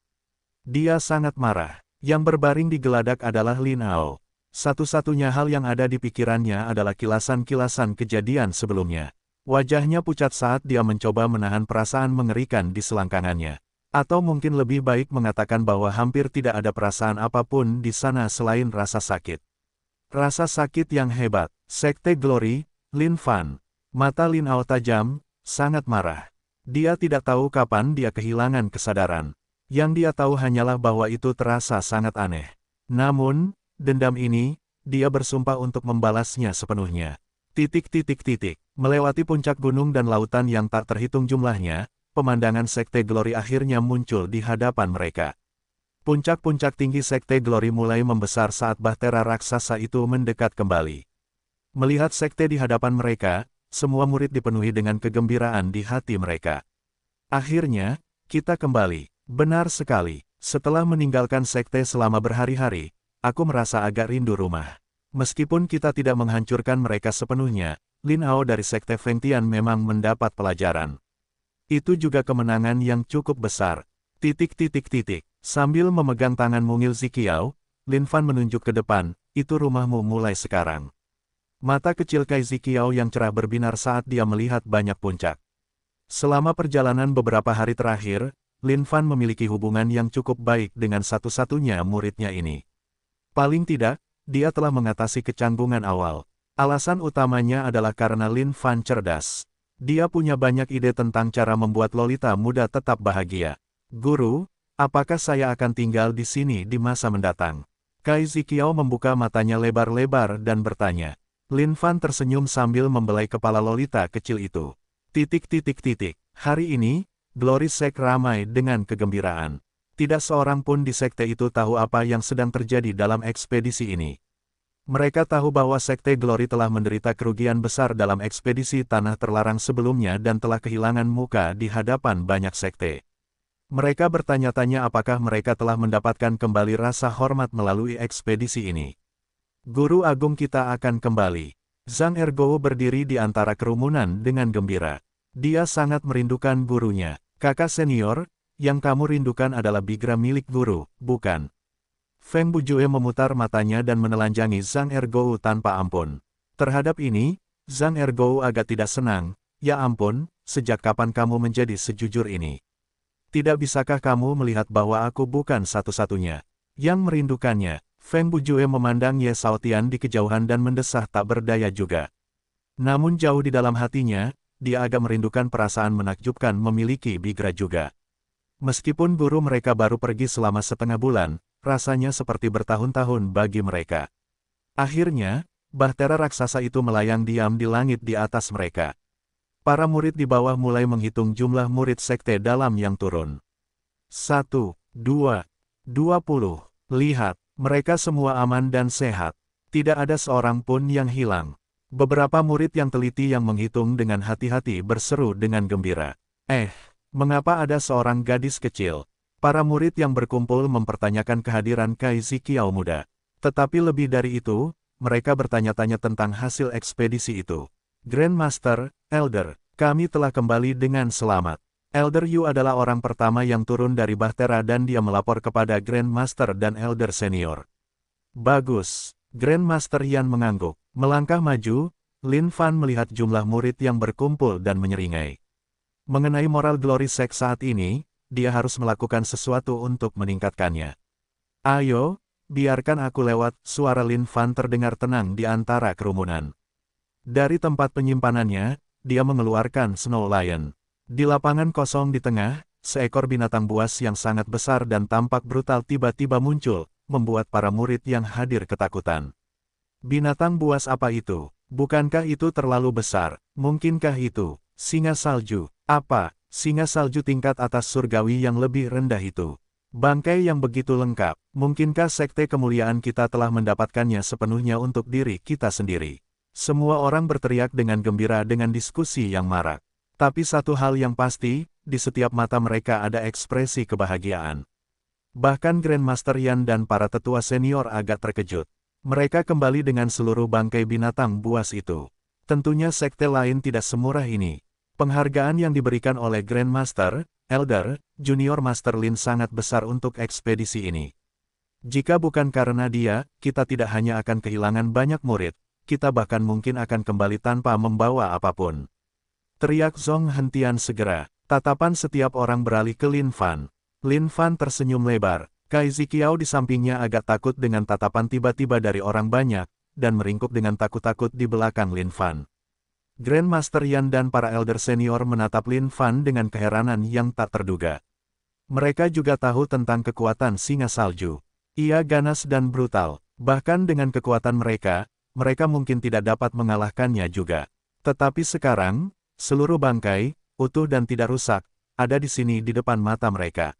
Dia sangat marah. Yang berbaring di geladak adalah Lin Hao. Satu-satunya hal yang ada di pikirannya adalah kilasan-kilasan kejadian sebelumnya. Wajahnya pucat saat dia mencoba menahan perasaan mengerikan di selangkangannya. Atau mungkin lebih baik mengatakan bahwa hampir tidak ada perasaan apapun di sana selain rasa sakit. Rasa sakit yang hebat. Sekte Glory, Lin Fan. Mata Lin Hao tajam, sangat marah. Dia tidak tahu kapan dia kehilangan kesadaran. Yang dia tahu hanyalah bahwa itu terasa sangat aneh. Namun, dendam ini, dia bersumpah untuk membalasnya sepenuhnya. Melewati puncak gunung dan lautan yang tak terhitung jumlahnya, pemandangan Sekte Glory akhirnya muncul di hadapan mereka. Puncak-puncak tinggi Sekte Glory mulai membesar saat bahtera raksasa itu mendekat kembali. Melihat sekte di hadapan mereka, semua murid dipenuhi dengan kegembiraan di hati mereka. Akhirnya, kita kembali. Benar sekali, setelah meninggalkan sekte selama berhari-hari, aku merasa agak rindu rumah. Meskipun kita tidak menghancurkan mereka sepenuhnya, Lin Hao dari Sekte Feng Tian memang mendapat pelajaran. Itu juga kemenangan yang cukup besar. Sambil memegang tangan mungil Ziqiao, Lin Fan menunjuk ke depan, itu rumahmu mulai sekarang. Mata kecil Kai Ziqiao yang cerah berbinar saat dia melihat banyak puncak. Selama perjalanan beberapa hari terakhir, Lin Fan memiliki hubungan yang cukup baik dengan satu-satunya muridnya ini. Paling tidak, dia telah mengatasi kecanggungan awal. Alasan utamanya adalah karena Lin Fan cerdas. Dia punya banyak ide tentang cara membuat Lolita muda tetap bahagia. Guru, apakah saya akan tinggal di sini di masa mendatang? Kai Ziqiao membuka matanya lebar-lebar dan bertanya. Lin Fan tersenyum sambil membelai kepala Lolita kecil itu. Hari ini, Glory Sect ramai dengan kegembiraan. Tidak seorang pun di sekte itu tahu apa yang sedang terjadi dalam ekspedisi ini. Mereka tahu bahwa Sekte Glory telah menderita kerugian besar dalam ekspedisi Tanah Terlarang sebelumnya dan telah kehilangan muka di hadapan banyak sekte. Mereka bertanya-tanya apakah mereka telah mendapatkan kembali rasa hormat melalui ekspedisi ini. Guru Agung kita akan kembali. Zhang Ergou berdiri di antara kerumunan dengan gembira. Dia sangat merindukan gurunya. Kakak senior, yang kamu rindukan adalah bigra milik guru, bukan? Feng Bujue memutar matanya dan menelanjangi Zhang Ergou tanpa ampun. Terhadap ini, Zhang Ergou agak tidak senang. Ya ampun, sejak kapan kamu menjadi sejujur ini? Tidak bisakah kamu melihat bahwa aku bukan satu-satunya yang merindukannya? Feng Bujue memandang Ye Shaotian di kejauhan dan mendesah tak berdaya juga. Namun jauh di dalam hatinya, dia agak merindukan perasaan menakjubkan memiliki bigra juga. Meskipun guru mereka baru pergi selama setengah bulan, rasanya seperti bertahun-tahun bagi mereka. Akhirnya, bahtera raksasa itu melayang diam di langit di atas mereka. Para murid di bawah mulai menghitung jumlah murid sekte dalam yang turun. 1, 2, 20. Lihat, mereka semua aman dan sehat. Tidak ada seorang pun yang hilang. Beberapa murid yang teliti yang menghitung dengan hati-hati berseru dengan gembira. Mengapa ada seorang gadis kecil? Para murid yang berkumpul mempertanyakan kehadiran Kai Ziqiao muda. Tetapi lebih dari itu, mereka bertanya-tanya tentang hasil ekspedisi itu. Grandmaster, Elder, kami telah kembali dengan selamat. Elder Yu adalah orang pertama yang turun dari bahtera dan dia melapor kepada Grandmaster dan Elder Senior. Bagus. Grandmaster Yan mengangguk. Melangkah maju, Lin Fan melihat jumlah murid yang berkumpul dan menyeringai. Mengenai moral Glory Sect saat ini, dia harus melakukan sesuatu untuk meningkatkannya. Ayo, biarkan aku lewat, suara Lin Fan terdengar tenang di antara kerumunan. Dari tempat penyimpanannya, dia mengeluarkan Snow Lion. Di lapangan kosong di tengah, seekor binatang buas yang sangat besar dan tampak brutal tiba-tiba muncul, membuat para murid yang hadir ketakutan. Binatang buas apa itu? Bukankah itu terlalu besar? Mungkinkah itu singa salju? Apa, singa salju tingkat atas surgawi yang lebih rendah itu? Bangkai yang begitu lengkap, mungkinkah sekte kemuliaan kita telah mendapatkannya sepenuhnya untuk diri kita sendiri? Semua orang berteriak dengan gembira dengan diskusi yang marak. Tapi satu hal yang pasti, di setiap mata mereka ada ekspresi kebahagiaan. Bahkan Grandmaster Yan dan para tetua senior agak terkejut. Mereka kembali dengan seluruh bangkai binatang buas itu. Tentunya sekte lain tidak semurah ini. Penghargaan yang diberikan oleh Grandmaster, Elder, Junior Master Lin sangat besar untuk ekspedisi ini. Jika bukan karena dia, kita tidak hanya akan kehilangan banyak murid, kita bahkan mungkin akan kembali tanpa membawa apapun. Teriak Zhong hentian segera. Tatapan setiap orang beralih ke Lin Fan. Lin Fan tersenyum lebar. Kai Ziqiao di sampingnya agak takut dengan tatapan tiba-tiba dari orang banyak, dan meringkuk dengan takut-takut di belakang Lin Fan. Grandmaster Yan dan para elder senior menatap Lin Fan dengan keheranan yang tak terduga. Mereka juga tahu tentang kekuatan singa salju. Ia ganas dan brutal. Bahkan dengan kekuatan mereka, mereka mungkin tidak dapat mengalahkannya juga. Tetapi sekarang, seluruh bangkai, utuh dan tidak rusak, ada di sini di depan mata mereka.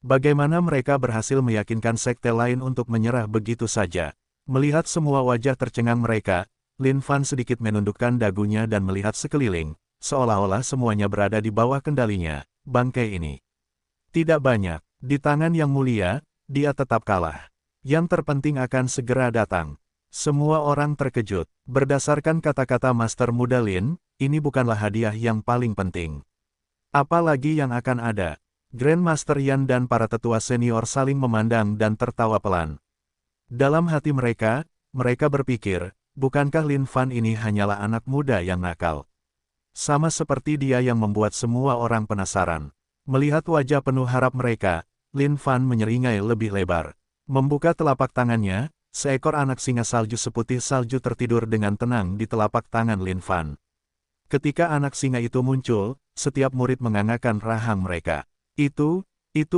Bagaimana mereka berhasil meyakinkan sekte lain untuk menyerah begitu saja? Melihat semua wajah tercengang mereka, Lin Fan sedikit menundukkan dagunya dan melihat sekeliling, seolah-olah semuanya berada di bawah kendalinya, bangkai ini. Tidak banyak, di tangan yang mulia, dia tetap kalah. Yang terpenting akan segera datang. Semua orang terkejut. Berdasarkan kata-kata Master Muda Lin, ini bukanlah hadiah yang paling penting. Apalagi yang akan ada? Grandmaster Yan dan para tetua senior saling memandang dan tertawa pelan. Dalam hati mereka berpikir, bukankah Lin Fan ini hanyalah anak muda yang nakal? Sama seperti dia yang membuat semua orang penasaran. Melihat wajah penuh harap mereka, Lin Fan menyeringai lebih lebar. Membuka telapak tangannya, seekor anak singa salju seputih salju tertidur dengan tenang di telapak tangan Lin Fan. Ketika anak singa itu muncul, setiap murid mengangakan rahang mereka. Itu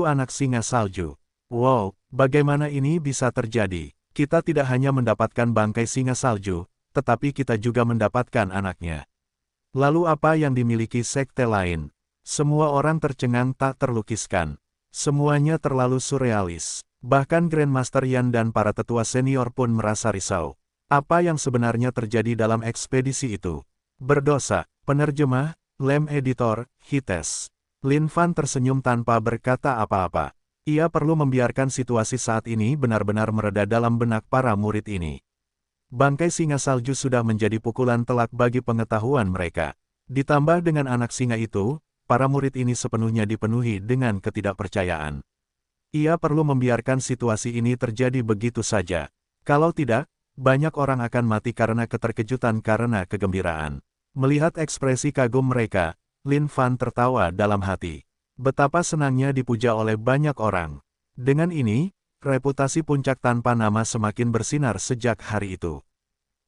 anak singa salju. Wow, bagaimana ini bisa terjadi? Kita tidak hanya mendapatkan bangkai singa salju, tetapi kita juga mendapatkan anaknya. Lalu apa yang dimiliki sekte lain? Semua orang tercengang tak terlukiskan. Semuanya terlalu surrealis. Bahkan Grandmaster Yan dan para tetua senior pun merasa risau. Apa yang sebenarnya terjadi dalam ekspedisi itu? Berdosa, penerjemah, Lem Editor, Hites. Lin Fan tersenyum tanpa berkata apa-apa. Ia perlu membiarkan situasi saat ini benar-benar mereda dalam benak para murid ini. Bangkai singa salju sudah menjadi pukulan telak bagi pengetahuan mereka. Ditambah dengan anak singa itu, para murid ini sepenuhnya dipenuhi dengan ketidakpercayaan. Ia perlu membiarkan situasi ini terjadi begitu saja. Kalau tidak, banyak orang akan mati karena keterkejutan karena kegembiraan. Melihat ekspresi kagum mereka, Lin Fan tertawa dalam hati. Betapa senangnya dipuja oleh banyak orang. Dengan ini, reputasi puncak tanpa nama semakin bersinar sejak hari itu.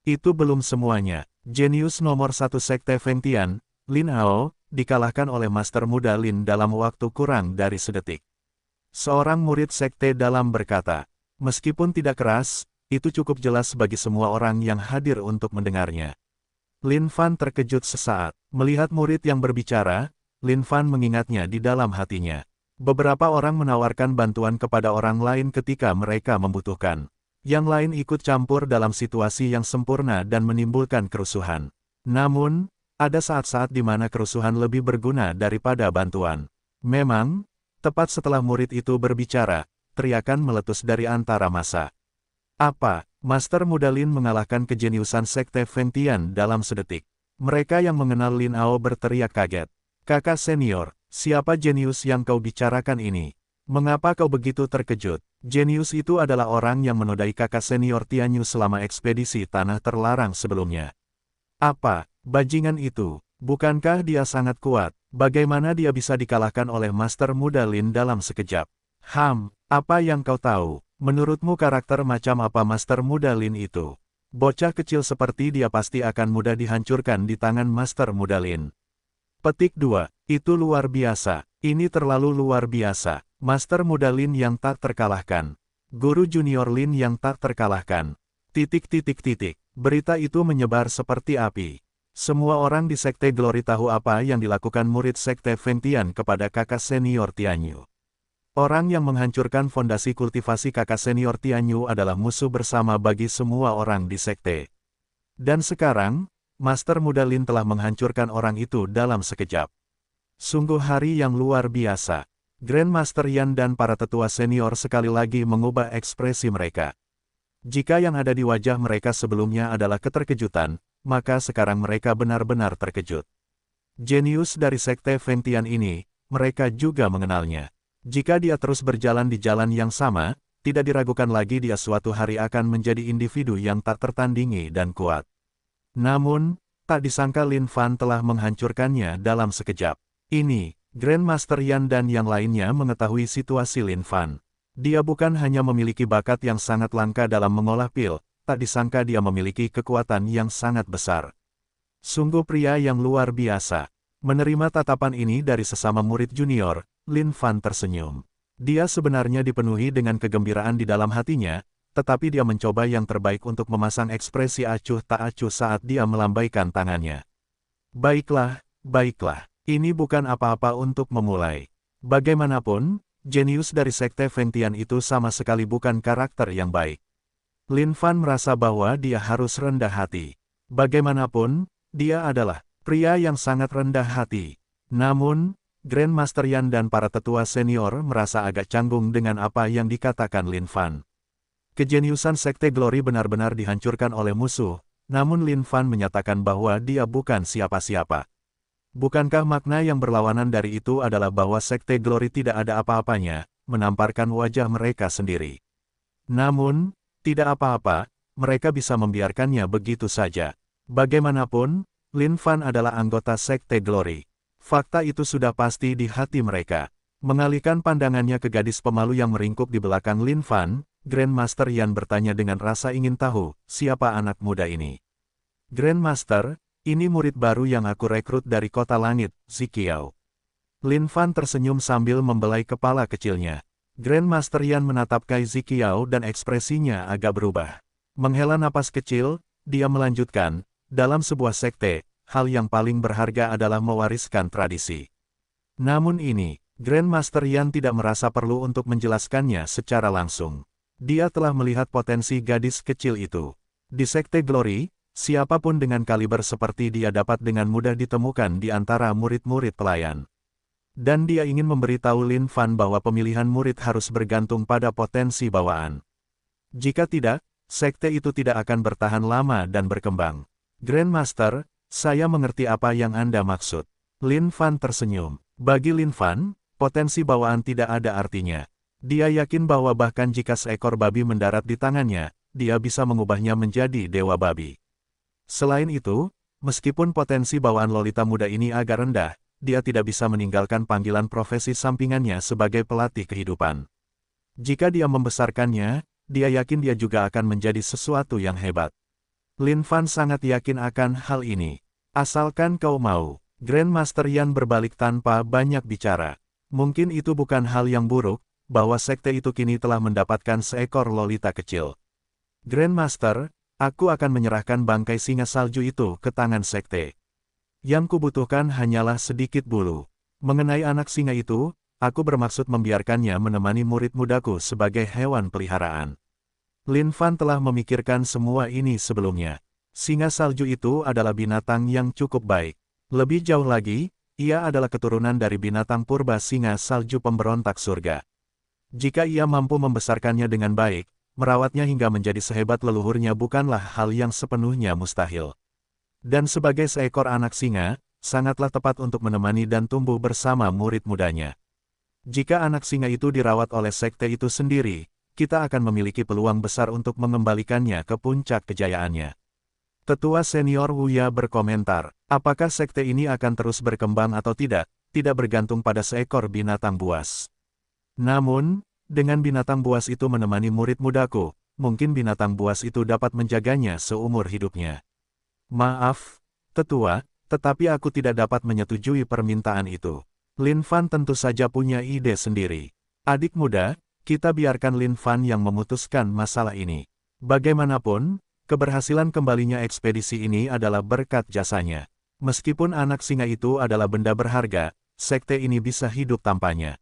Itu belum semuanya. Jenius nomor 1 Sekte Feng Tian, Lin Hao, dikalahkan oleh Master Muda Lin dalam waktu kurang dari sedetik. Seorang murid Sekte Dalam berkata, meskipun tidak keras, itu cukup jelas bagi semua orang yang hadir untuk mendengarnya. Lin Fan terkejut sesaat. Melihat murid yang berbicara, Lin Fan mengingatnya di dalam hatinya. Beberapa orang menawarkan bantuan kepada orang lain ketika mereka membutuhkan. Yang lain ikut campur dalam situasi yang sempurna dan menimbulkan kerusuhan. Namun, ada saat-saat di mana kerusuhan lebih berguna daripada bantuan. Memang, tepat setelah murid itu berbicara, teriakan meletus dari antara massa. Apa? Master Muda Lin mengalahkan kejeniusan Sekte Feng Tian dalam sedetik. Mereka yang mengenal Lin Hao berteriak kaget. Kakak senior, siapa jenius yang kau bicarakan ini? Mengapa kau begitu terkejut? Jenius itu adalah orang yang menodai kakak senior Tianyu selama ekspedisi tanah terlarang sebelumnya. Apa? Bajingan itu? Bukankah dia sangat kuat? Bagaimana dia bisa dikalahkan oleh Master Muda Lin dalam sekejap? Apa yang kau tahu? Menurutmu karakter macam apa Master Muda Lin itu? Bocah kecil seperti dia pasti akan mudah dihancurkan di tangan Master Muda Lin. Petik 2. Itu luar biasa. Ini terlalu luar biasa. Master Muda Lin yang tak terkalahkan. Guru Junior Lin yang tak terkalahkan. Berita itu menyebar seperti api. Semua orang di Sekte Glory tahu apa yang dilakukan murid Sekte Feng Tian kepada kakak senior Tianyu. Orang yang menghancurkan fondasi kultivasi kakak senior Tianyu adalah musuh bersama bagi semua orang di sekte. Dan sekarang, Master Muda Lin telah menghancurkan orang itu dalam sekejap. Sungguh hari yang luar biasa. Grandmaster Yan dan para tetua senior sekali lagi mengubah ekspresi mereka. Jika yang ada di wajah mereka sebelumnya adalah keterkejutan, maka sekarang mereka benar-benar terkejut. Jenius dari Sekte Feng Tian ini, mereka juga mengenalnya. Jika dia terus berjalan di jalan yang sama, tidak diragukan lagi dia suatu hari akan menjadi individu yang tak tertandingi dan kuat. Namun, tak disangka Lin Fan telah menghancurkannya dalam sekejap. Ini, Grandmaster Yan dan yang lainnya mengetahui situasi Lin Fan. Dia bukan hanya memiliki bakat yang sangat langka dalam mengolah pil, tak disangka dia memiliki kekuatan yang sangat besar. Sungguh pria yang luar biasa. Menerima tatapan ini dari sesama murid junior, Lin Fan tersenyum. Dia sebenarnya dipenuhi dengan kegembiraan di dalam hatinya, tetapi dia mencoba yang terbaik untuk memasang ekspresi acuh tak acuh saat dia melambaikan tangannya. Baiklah, baiklah. Ini bukan apa-apa untuk memulai. Bagaimanapun, jenius dari Sekte Feng Tian itu sama sekali bukan karakter yang baik. Lin Fan merasa bahwa dia harus rendah hati. Bagaimanapun, dia adalah pria yang sangat rendah hati. Namun, Grandmaster Yan dan para tetua senior merasa agak canggung dengan apa yang dikatakan Lin Fan. Kejeniusan Sekte Glory benar-benar dihancurkan oleh musuh, namun Lin Fan menyatakan bahwa dia bukan siapa-siapa. Bukankah makna yang berlawanan dari itu adalah bahwa Sekte Glory tidak ada apa-apanya, menamparkan wajah mereka sendiri. Namun, tidak apa-apa, mereka bisa membiarkannya begitu saja. Bagaimanapun, Lin Fan adalah anggota Sekte Glory. Fakta itu sudah pasti di hati mereka. Mengalihkan pandangannya ke gadis pemalu yang meringkuk di belakang Lin Fan, Grandmaster Yan bertanya dengan rasa ingin tahu, siapa anak muda ini? Grandmaster, ini murid baru yang aku rekrut dari Kota Langit, Ziqiao. Lin Fan tersenyum sambil membelai kepala kecilnya. Grandmaster Yan menatap Kai Ziqiao dan ekspresinya agak berubah. Menghela napas kecil, dia melanjutkan, dalam sebuah sekte, hal yang paling berharga adalah mewariskan tradisi. Namun ini, Grandmaster Yan tidak merasa perlu untuk menjelaskannya secara langsung. Dia telah melihat potensi gadis kecil itu. Di Sekte Glory, siapapun dengan kaliber seperti dia dapat dengan mudah ditemukan di antara murid-murid pelayan. Dan dia ingin memberitahu Lin Fan bahwa pemilihan murid harus bergantung pada potensi bawaan. Jika tidak, sekte itu tidak akan bertahan lama dan berkembang. Grandmaster, saya mengerti apa yang Anda maksud. Lin Fan tersenyum. Bagi Lin Fan, potensi bawaan tidak ada artinya. Dia yakin bahwa bahkan jika seekor babi mendarat di tangannya, dia bisa mengubahnya menjadi dewa babi. Selain itu, meskipun potensi bawaan Lolita muda ini agak rendah, dia tidak bisa meninggalkan panggilan profesi sampingannya sebagai pelatih kehidupan. Jika dia membesarkannya, dia yakin dia juga akan menjadi sesuatu yang hebat. Lin Fan sangat yakin akan hal ini. Asalkan kau mau. Grandmaster Yan berbalik tanpa banyak bicara. Mungkin itu bukan hal yang buruk, bahwa sekte itu kini telah mendapatkan seekor Lolita kecil. Grandmaster, aku akan menyerahkan bangkai singa salju itu ke tangan sekte. Yang kubutuhkan hanyalah sedikit bulu. Mengenai anak singa itu, aku bermaksud membiarkannya menemani murid mudaku sebagai hewan peliharaan. Lin Fan telah memikirkan semua ini sebelumnya. Singa salju itu adalah binatang yang cukup baik. Lebih jauh lagi, ia adalah keturunan dari binatang purba singa salju pemberontak surga. Jika ia mampu membesarkannya dengan baik, merawatnya hingga menjadi sehebat leluhurnya bukanlah hal yang sepenuhnya mustahil. Dan sebagai seekor anak singa, sangatlah tepat untuk menemani dan tumbuh bersama murid mudanya. Jika anak singa itu dirawat oleh sekte itu sendiri, kita akan memiliki peluang besar untuk mengembalikannya ke puncak kejayaannya. Tetua senior Wuya berkomentar, apakah sekte ini akan terus berkembang atau tidak bergantung pada seekor binatang buas. Namun, dengan binatang buas itu menemani murid mudaku, mungkin binatang buas itu dapat menjaganya seumur hidupnya. Maaf, Tetua, tetapi aku tidak dapat menyetujui permintaan itu. Lin Fan tentu saja punya ide sendiri. Adik muda, kita biarkan Lin Fan yang memutuskan masalah ini. Bagaimanapun, keberhasilan kembalinya ekspedisi ini adalah berkat jasanya. Meskipun anak singa itu adalah benda berharga, sekte ini bisa hidup tanpanya.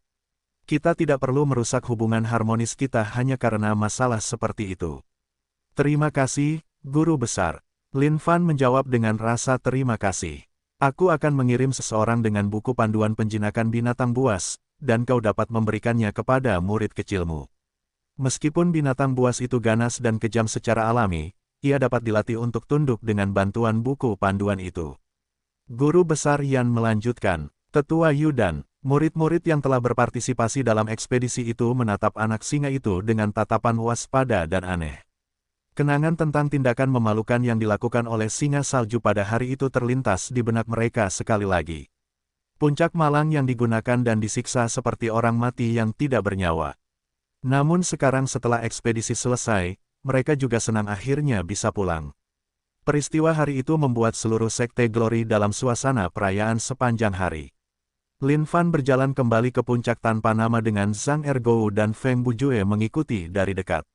Kita tidak perlu merusak hubungan harmonis kita hanya karena masalah seperti itu. Terima kasih, Guru Besar. Lin Fan menjawab dengan rasa terima kasih. Aku akan mengirim seseorang dengan buku panduan penjinakan binatang buas, dan kau dapat memberikannya kepada murid kecilmu. Meskipun binatang buas itu ganas dan kejam secara alami, ia dapat dilatih untuk tunduk dengan bantuan buku panduan itu. Guru Besar Yan melanjutkan, Tetua Yu dan murid-murid yang telah berpartisipasi dalam ekspedisi itu menatap anak singa itu dengan tatapan waspada dan aneh. Kenangan tentang tindakan memalukan yang dilakukan oleh singa salju pada hari itu terlintas di benak mereka sekali lagi. Puncak malang yang digunakan dan disiksa seperti orang mati yang tidak bernyawa. Namun sekarang setelah ekspedisi selesai, mereka juga senang akhirnya bisa pulang. Peristiwa hari itu membuat seluruh sekte Glory dalam suasana perayaan sepanjang hari. Lin Fan berjalan kembali ke puncak tanpa nama dengan Zhang Ergou dan Feng Bujue mengikuti dari dekat.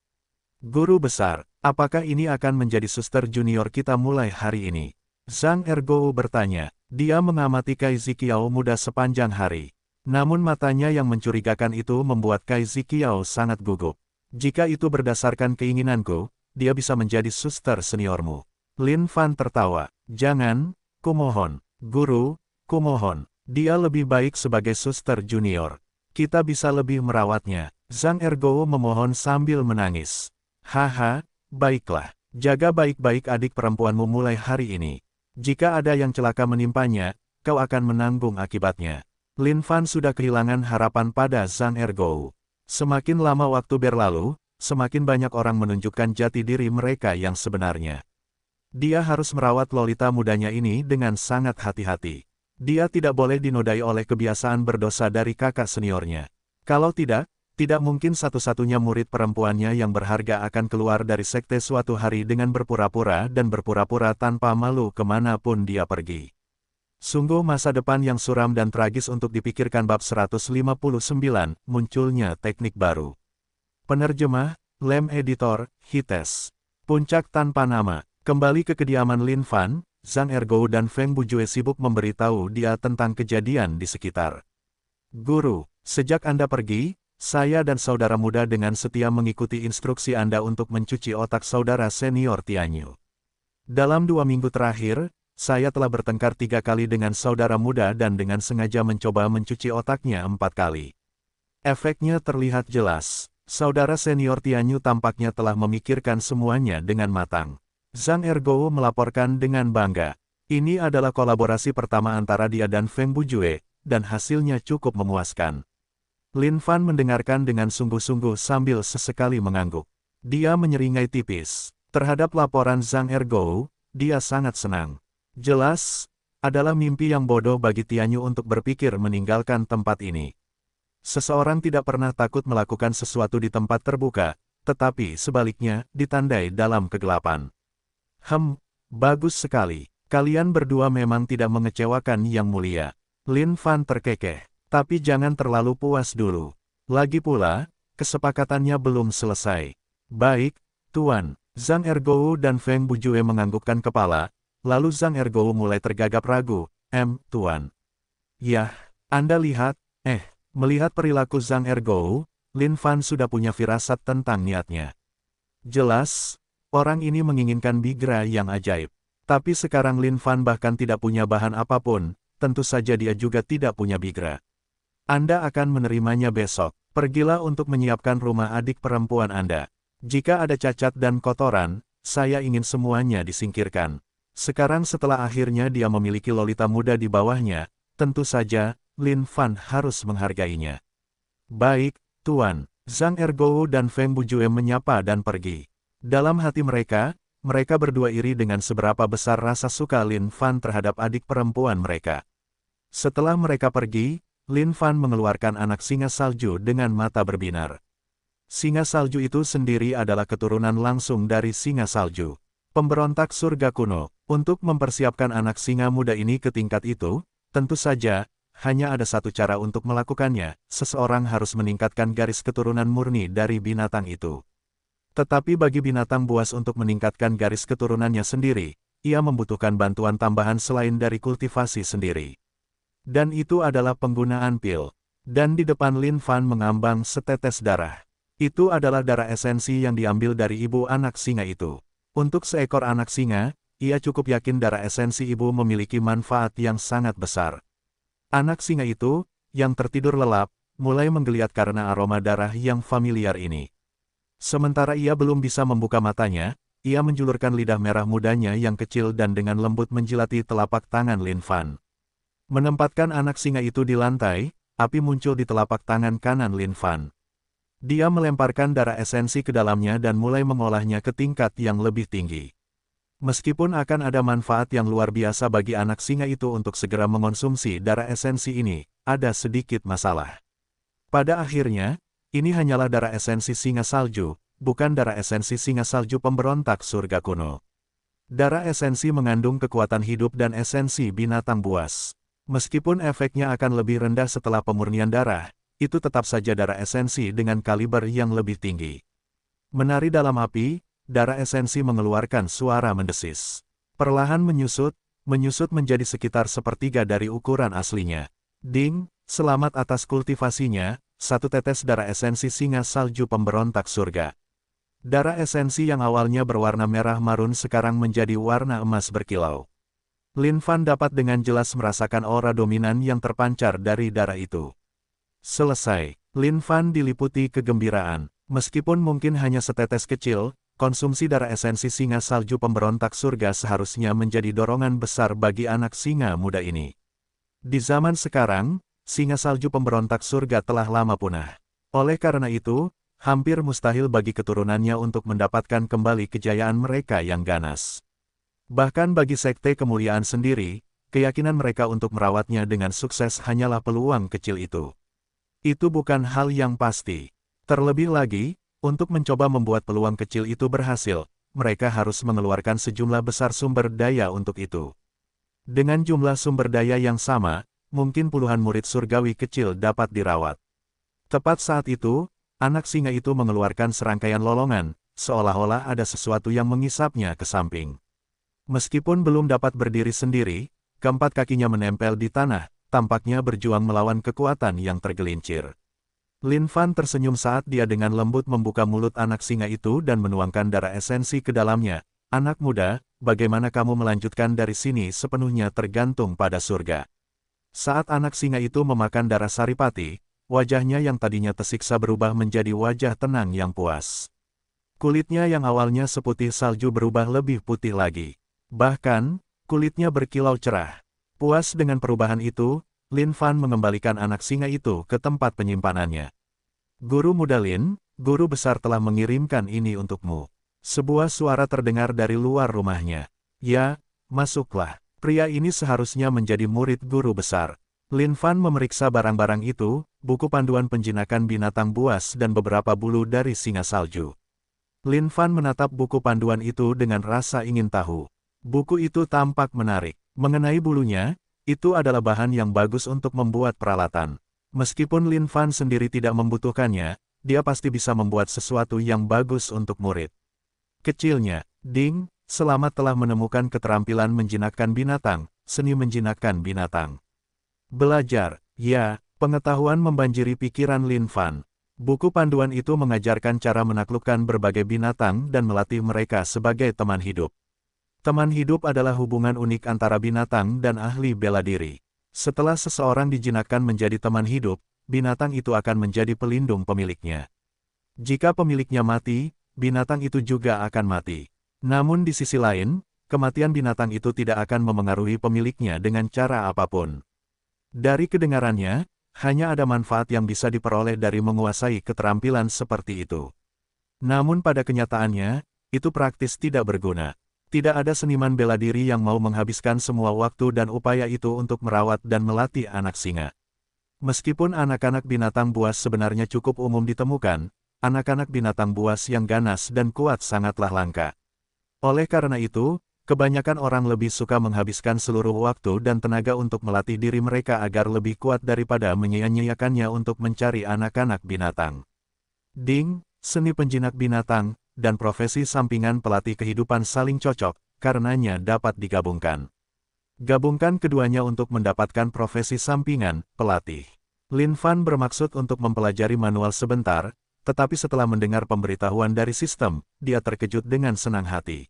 Guru Besar, apakah ini akan menjadi suster junior kita mulai hari ini? Zhang Ergou bertanya. Dia mengamati Kai Ziqiao muda sepanjang hari. Namun matanya yang mencurigakan itu membuat Kai Ziqiao sangat gugup. Jika itu berdasarkan keinginanku, dia bisa menjadi suster seniormu. Lin Fan tertawa. Jangan, kumohon. Guru, kumohon. Dia lebih baik sebagai suster junior. Kita bisa lebih merawatnya. Zhang Ergou memohon sambil menangis. Haha, baiklah. Jaga baik-baik adik perempuanmu mulai hari ini. Jika ada yang celaka menimpanya, kau akan menanggung akibatnya. Lin Fan sudah kehilangan harapan pada Zhang Ergou. Semakin lama waktu berlalu, semakin banyak orang menunjukkan jati diri mereka yang sebenarnya. Dia harus merawat Lolita mudanya ini dengan sangat hati-hati. Dia tidak boleh dinodai oleh kebiasaan berdosa dari kakak seniornya. Kalau tidak mungkin satu-satunya murid perempuannya yang berharga akan keluar dari sekte suatu hari dengan berpura-pura dan berpura-pura tanpa malu kemanapun dia pergi. Sungguh masa depan yang suram dan tragis untuk dipikirkan. Bab 159, munculnya teknik baru. Penerjemah, Lem Editor, Hites. Puncak tanpa nama. Kembali ke kediaman Lin Fan, Zhang Ergou dan Feng Bujue sibuk memberitahu dia tentang kejadian di sekitar. Guru, sejak Anda pergi, saya dan saudara muda dengan setia mengikuti instruksi Anda untuk mencuci otak saudara senior Tianyu. Dalam 2 minggu terakhir, saya telah bertengkar 3 kali dengan saudara muda dan dengan sengaja mencoba mencuci otaknya 4 kali. Efeknya terlihat jelas. Saudara senior Tianyu tampaknya telah memikirkan semuanya dengan matang. Zhang Ergou melaporkan dengan bangga. Ini adalah kolaborasi pertama antara dia dan Feng Bujue, dan hasilnya cukup memuaskan. Lin Fan mendengarkan dengan sungguh-sungguh sambil sesekali mengangguk. Dia menyeringai tipis. Terhadap laporan Zhang Ergou, dia sangat senang. Jelas, adalah mimpi yang bodoh bagi Tianyu untuk berpikir meninggalkan tempat ini. Seseorang tidak pernah takut melakukan sesuatu di tempat terbuka, tetapi sebaliknya, ditandai dalam kegelapan. Bagus sekali. Kalian berdua memang tidak mengecewakan Yang Mulia. Lin Fan terkekeh. Tapi jangan terlalu puas dulu. Lagi pula, kesepakatannya belum selesai. Baik, Tuan. Zhang Ergou dan Feng Bujue menganggukkan kepala, lalu Zhang Ergou mulai tergagap ragu. Tuan. Yah, Anda lihat, melihat perilaku Zhang Ergou, Lin Fan sudah punya firasat tentang niatnya. Jelas, orang ini menginginkan bigra yang ajaib. Tapi sekarang Lin Fan bahkan tidak punya bahan apapun, tentu saja dia juga tidak punya bigra. Anda akan menerimanya besok. Pergilah untuk menyiapkan rumah adik perempuan Anda. Jika ada cacat dan kotoran, saya ingin semuanya disingkirkan. Sekarang setelah akhirnya dia memiliki lolita muda di bawahnya, tentu saja, Lin Fan harus menghargainya. Baik, Tuan. Zhang Ergou dan Feng Bujue menyapa dan pergi. Dalam hati mereka berdua iri dengan seberapa besar rasa suka Lin Fan terhadap adik perempuan mereka. Setelah mereka pergi, Lin Fan mengeluarkan anak singa salju dengan mata berbinar. Singa salju itu sendiri adalah keturunan langsung dari singa salju. Pemberontak surga kuno. Untuk mempersiapkan anak singa muda ini ke tingkat itu, tentu saja, hanya ada satu cara untuk melakukannya, seseorang harus meningkatkan garis keturunan murni dari binatang itu. Tetapi bagi binatang buas untuk meningkatkan garis keturunannya sendiri, ia membutuhkan bantuan tambahan selain dari kultivasi sendiri. Dan itu adalah penggunaan pil. Dan di depan Lin Fan mengambang setetes darah. Itu adalah darah esensi yang diambil dari ibu anak singa itu. Untuk seekor anak singa, ia cukup yakin darah esensi ibu memiliki manfaat yang sangat besar. Anak singa itu, yang tertidur lelap, mulai menggeliat karena aroma darah yang familiar ini. Sementara ia belum bisa membuka matanya, ia menjulurkan lidah merah mudanya yang kecil dan dengan lembut menjilati telapak tangan Lin Fan. Menempatkan anak singa itu di lantai, api muncul di telapak tangan kanan Lin Fan. Dia melemparkan darah esensi ke dalamnya dan mulai mengolahnya ke tingkat yang lebih tinggi. Meskipun akan ada manfaat yang luar biasa bagi anak singa itu untuk segera mengonsumsi darah esensi ini, ada sedikit masalah. Pada akhirnya, ini hanyalah darah esensi singa salju, bukan darah esensi singa salju pemberontak surga kuno. Darah esensi mengandung kekuatan hidup dan esensi binatang buas. Meskipun efeknya akan lebih rendah setelah pemurnian darah, itu tetap saja darah esensi dengan kaliber yang lebih tinggi. Menari dalam api, darah esensi mengeluarkan suara mendesis. Perlahan menyusut menjadi sekitar sepertiga dari ukuran aslinya. Ding, selamat atas kultivasinya, satu tetes darah esensi singa salju pemberontak surga. Darah esensi yang awalnya berwarna merah marun sekarang menjadi warna emas berkilau. Lin Fan dapat dengan jelas merasakan aura dominan yang terpancar dari darah itu. Selesai, Lin Fan diliputi kegembiraan. Meskipun mungkin hanya setetes kecil, konsumsi darah esensi singa salju pemberontak surga seharusnya menjadi dorongan besar bagi anak singa muda ini. Di zaman sekarang, singa salju pemberontak surga telah lama punah. Oleh karena itu, hampir mustahil bagi keturunannya untuk mendapatkan kembali kejayaan mereka yang ganas. Bahkan bagi Sekte Kemuliaan sendiri, keyakinan mereka untuk merawatnya dengan sukses hanyalah peluang kecil itu. Itu bukan hal yang pasti. Terlebih lagi, untuk mencoba membuat peluang kecil itu berhasil, mereka harus mengeluarkan sejumlah besar sumber daya untuk itu. Dengan jumlah sumber daya yang sama, mungkin puluhan murid surgawi kecil dapat dirawat. Tepat saat itu, anak singa itu mengeluarkan serangkaian lolongan, seolah-olah ada sesuatu yang mengisapnya ke samping. Meskipun belum dapat berdiri sendiri, keempat kakinya menempel di tanah, tampaknya berjuang melawan kekuatan yang tergelincir. Lin Fan tersenyum saat dia dengan lembut membuka mulut anak singa itu dan menuangkan darah esensi ke dalamnya. Anak muda, bagaimana kamu melanjutkan dari sini sepenuhnya tergantung pada surga. Saat anak singa itu memakan darah Saripati, wajahnya yang tadinya tersiksa berubah menjadi wajah tenang yang puas. Kulitnya yang awalnya seputih salju berubah lebih putih lagi. Bahkan, kulitnya berkilau cerah. Puas dengan perubahan itu, Lin Fan mengembalikan anak singa itu ke tempat penyimpanannya. Guru muda Lin, guru besar telah mengirimkan ini untukmu. Sebuah suara terdengar dari luar rumahnya. Ya, masuklah. Pria ini seharusnya menjadi murid guru besar. Lin Fan memeriksa barang-barang itu, buku panduan penjinakan binatang buas dan beberapa bulu dari singa salju. Lin Fan menatap buku panduan itu dengan rasa ingin tahu. Buku itu tampak menarik. Mengenai bulunya, itu adalah bahan yang bagus untuk membuat peralatan. Meskipun Lin Fan sendiri tidak membutuhkannya, dia pasti bisa membuat sesuatu yang bagus untuk murid. Kecilnya, Ding, selamat telah menemukan keterampilan menjinakkan binatang, seni menjinakkan binatang. Belajar, ya, pengetahuan membanjiri pikiran Lin Fan. Buku panduan itu mengajarkan cara menaklukkan berbagai binatang dan melatih mereka sebagai teman hidup. Teman hidup adalah hubungan unik antara binatang dan ahli bela diri. Setelah seseorang dijinakkan menjadi teman hidup, binatang itu akan menjadi pelindung pemiliknya. Jika pemiliknya mati, binatang itu juga akan mati. Namun di sisi lain, kematian binatang itu tidak akan memengaruhi pemiliknya dengan cara apapun. Dari kedengarannya, hanya ada manfaat yang bisa diperoleh dari menguasai keterampilan seperti itu. Namun pada kenyataannya, itu praktis tidak berguna. Tidak ada seniman bela diri yang mau menghabiskan semua waktu dan upaya itu untuk merawat dan melatih anak singa. Meskipun anak-anak binatang buas sebenarnya cukup umum ditemukan, anak-anak binatang buas yang ganas dan kuat sangatlah langka. Oleh karena itu, kebanyakan orang lebih suka menghabiskan seluruh waktu dan tenaga untuk melatih diri mereka agar lebih kuat daripada menyia-nyiakannya untuk mencari anak-anak binatang. Ding, seni penjinak binatang, dan profesi sampingan pelatih kehidupan saling cocok, karenanya dapat digabungkan. Gabungkan keduanya untuk mendapatkan profesi sampingan, pelatih. Lin Fan bermaksud untuk mempelajari manual sebentar, tetapi setelah mendengar pemberitahuan dari sistem, dia terkejut dengan senang hati.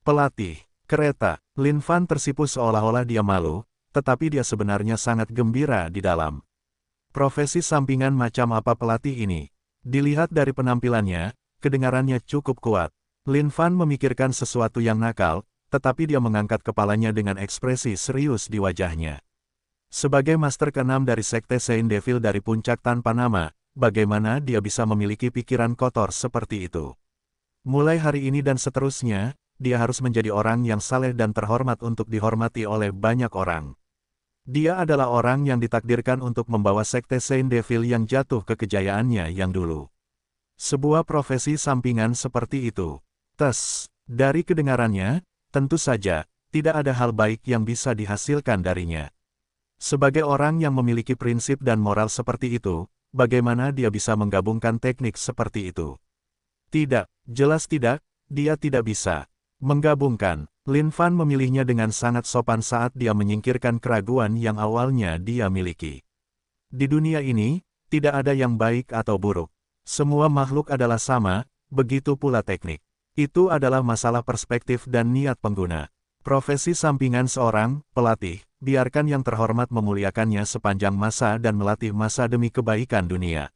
Pelatih, kereta, Lin Fan tersipu seolah-olah dia malu, tetapi dia sebenarnya sangat gembira di dalam. Profesi sampingan macam apa pelatih ini? Dilihat dari penampilannya, kedengarannya cukup kuat. Lin Fan memikirkan sesuatu yang nakal, tetapi dia mengangkat kepalanya dengan ekspresi serius di wajahnya. Sebagai master ke-6 dari Sekte Saint Devil dari puncak tanpa nama, bagaimana dia bisa memiliki pikiran kotor seperti itu? Mulai hari ini dan seterusnya, dia harus menjadi orang yang saleh dan terhormat untuk dihormati oleh banyak orang. Dia adalah orang yang ditakdirkan untuk membawa Sekte Saint Devil yang jatuh ke kejayaannya yang dulu. Sebuah profesi sampingan seperti itu. Dari kedengarannya, tentu saja, tidak ada hal baik yang bisa dihasilkan darinya. Sebagai orang yang memiliki prinsip dan moral seperti itu, bagaimana dia bisa menggabungkan teknik seperti itu? Tidak, jelas tidak, dia tidak bisa. Menggabungkan, Lin Fan memilihnya dengan sangat sopan saat dia menyingkirkan keraguan yang awalnya dia miliki. Di dunia ini, tidak ada yang baik atau buruk. Semua makhluk adalah sama, begitu pula teknik. Itu adalah masalah perspektif dan niat pengguna. Profesi sampingan seorang pelatih, biarkan yang terhormat memuliakannya sepanjang masa dan melatih masa demi kebaikan dunia.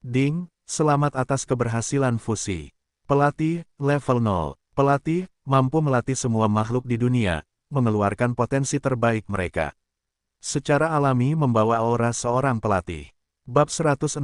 Ding, selamat atas keberhasilan fusi. Pelatih, level 0. Pelatih, mampu melatih semua makhluk di dunia, mengeluarkan potensi terbaik mereka. Secara alami membawa aura seorang pelatih. Bab 160,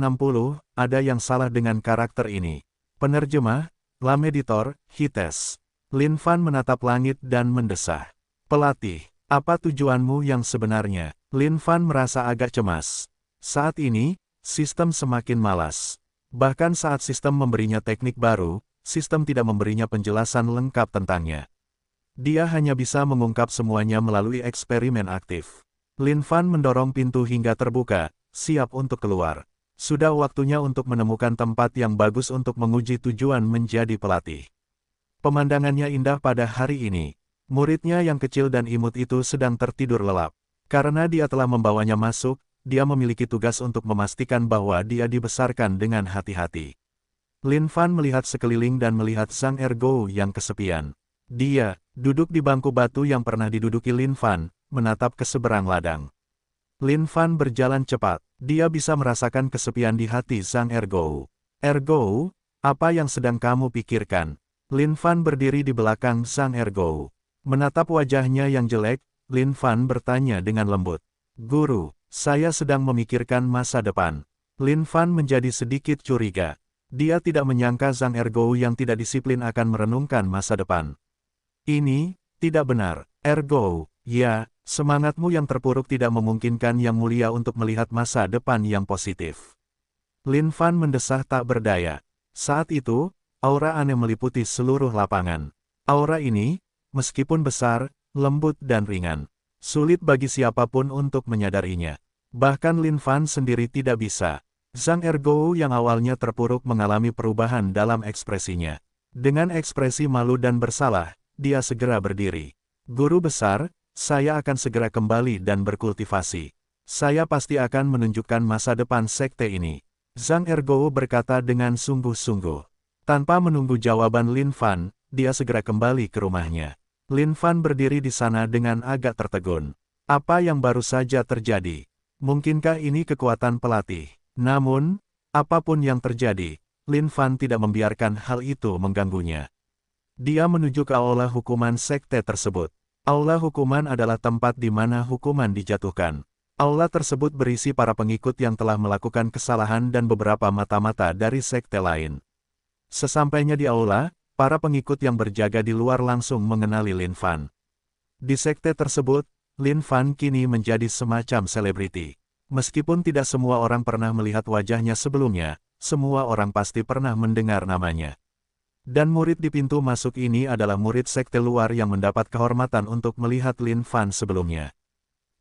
ada yang salah dengan karakter ini. Penerjemah, Lam Editor, Hites. Lin Fan menatap langit dan mendesah. Pelatih, apa tujuanmu yang sebenarnya? Lin Fan merasa agak cemas. Saat ini, sistem semakin malas. Bahkan saat sistem memberinya teknik baru, sistem tidak memberinya penjelasan lengkap tentangnya. Dia hanya bisa mengungkap semuanya melalui eksperimen aktif. Lin Fan mendorong pintu hingga terbuka, siap untuk keluar. Sudah waktunya untuk menemukan tempat yang bagus untuk menguji tujuan menjadi pelatih. Pemandangannya indah pada hari ini. Muridnya yang kecil dan imut itu sedang tertidur lelap. Karena dia telah membawanya masuk, dia memiliki tugas untuk memastikan bahwa dia dibesarkan dengan hati-hati. Lin Fan melihat sekeliling dan melihat Zhang Ergo yang kesepian. Dia duduk di bangku batu yang pernah diduduki Lin Fan, menatap ke seberang ladang. Lin Fan berjalan cepat. Dia bisa merasakan kesepian di hati Zhang Ergo. Ergo, apa yang sedang kamu pikirkan? Lin Fan berdiri di belakang Zhang Ergo. Menatap wajahnya yang jelek, Lin Fan bertanya dengan lembut. Guru, saya sedang memikirkan masa depan. Lin Fan menjadi sedikit curiga. Dia tidak menyangka Zhang Ergo yang tidak disiplin akan merenungkan masa depan. Ini tidak benar. Ergo, ya, semangatmu yang terpuruk tidak memungkinkan Yang Mulia untuk melihat masa depan yang positif. Lin Fan mendesah tak berdaya. Saat itu, aura aneh meliputi seluruh lapangan. Aura ini, meskipun besar, lembut dan ringan, sulit bagi siapapun untuk menyadarinya. Bahkan Lin Fan sendiri tidak bisa. Zhang Ergo yang awalnya terpuruk mengalami perubahan dalam ekspresinya. Dengan ekspresi malu dan bersalah, dia segera berdiri. Guru besar, saya akan segera kembali dan berkultivasi. Saya pasti akan menunjukkan masa depan sekte ini. Zhang Ergo berkata dengan sungguh-sungguh. Tanpa menunggu jawaban Lin Fan, dia segera kembali ke rumahnya. Lin Fan berdiri di sana dengan agak tertegun. Apa yang baru saja terjadi? Mungkinkah ini kekuatan pelatih? Namun, apapun yang terjadi, Lin Fan tidak membiarkan hal itu mengganggunya. Dia menuju ke aula hukuman sekte tersebut. Aula hukuman adalah tempat di mana hukuman dijatuhkan. Aula tersebut berisi para pengikut yang telah melakukan kesalahan dan beberapa mata-mata dari sekte lain. Sesampainya di aula, para pengikut yang berjaga di luar langsung mengenali Lin Fan. Di sekte tersebut, Lin Fan kini menjadi semacam selebriti. Meskipun tidak semua orang pernah melihat wajahnya sebelumnya, semua orang pasti pernah mendengar namanya. Dan murid di pintu masuk ini adalah murid sekte luar yang mendapat kehormatan untuk melihat Lin Fan sebelumnya.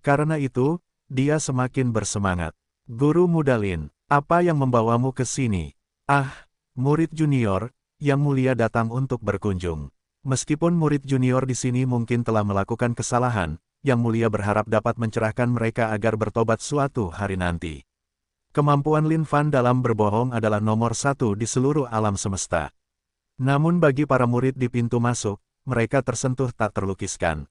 Karena itu, dia semakin bersemangat. Guru muda Lin, apa yang membawamu ke sini? Ah, murid junior, Yang Mulia datang untuk berkunjung. Meskipun murid junior di sini mungkin telah melakukan kesalahan, Yang Mulia berharap dapat mencerahkan mereka agar bertobat suatu hari nanti. Kemampuan Lin Fan dalam berbohong adalah nomor satu di seluruh alam semesta. Namun bagi para murid di pintu masuk, mereka tersentuh tak terlukiskan.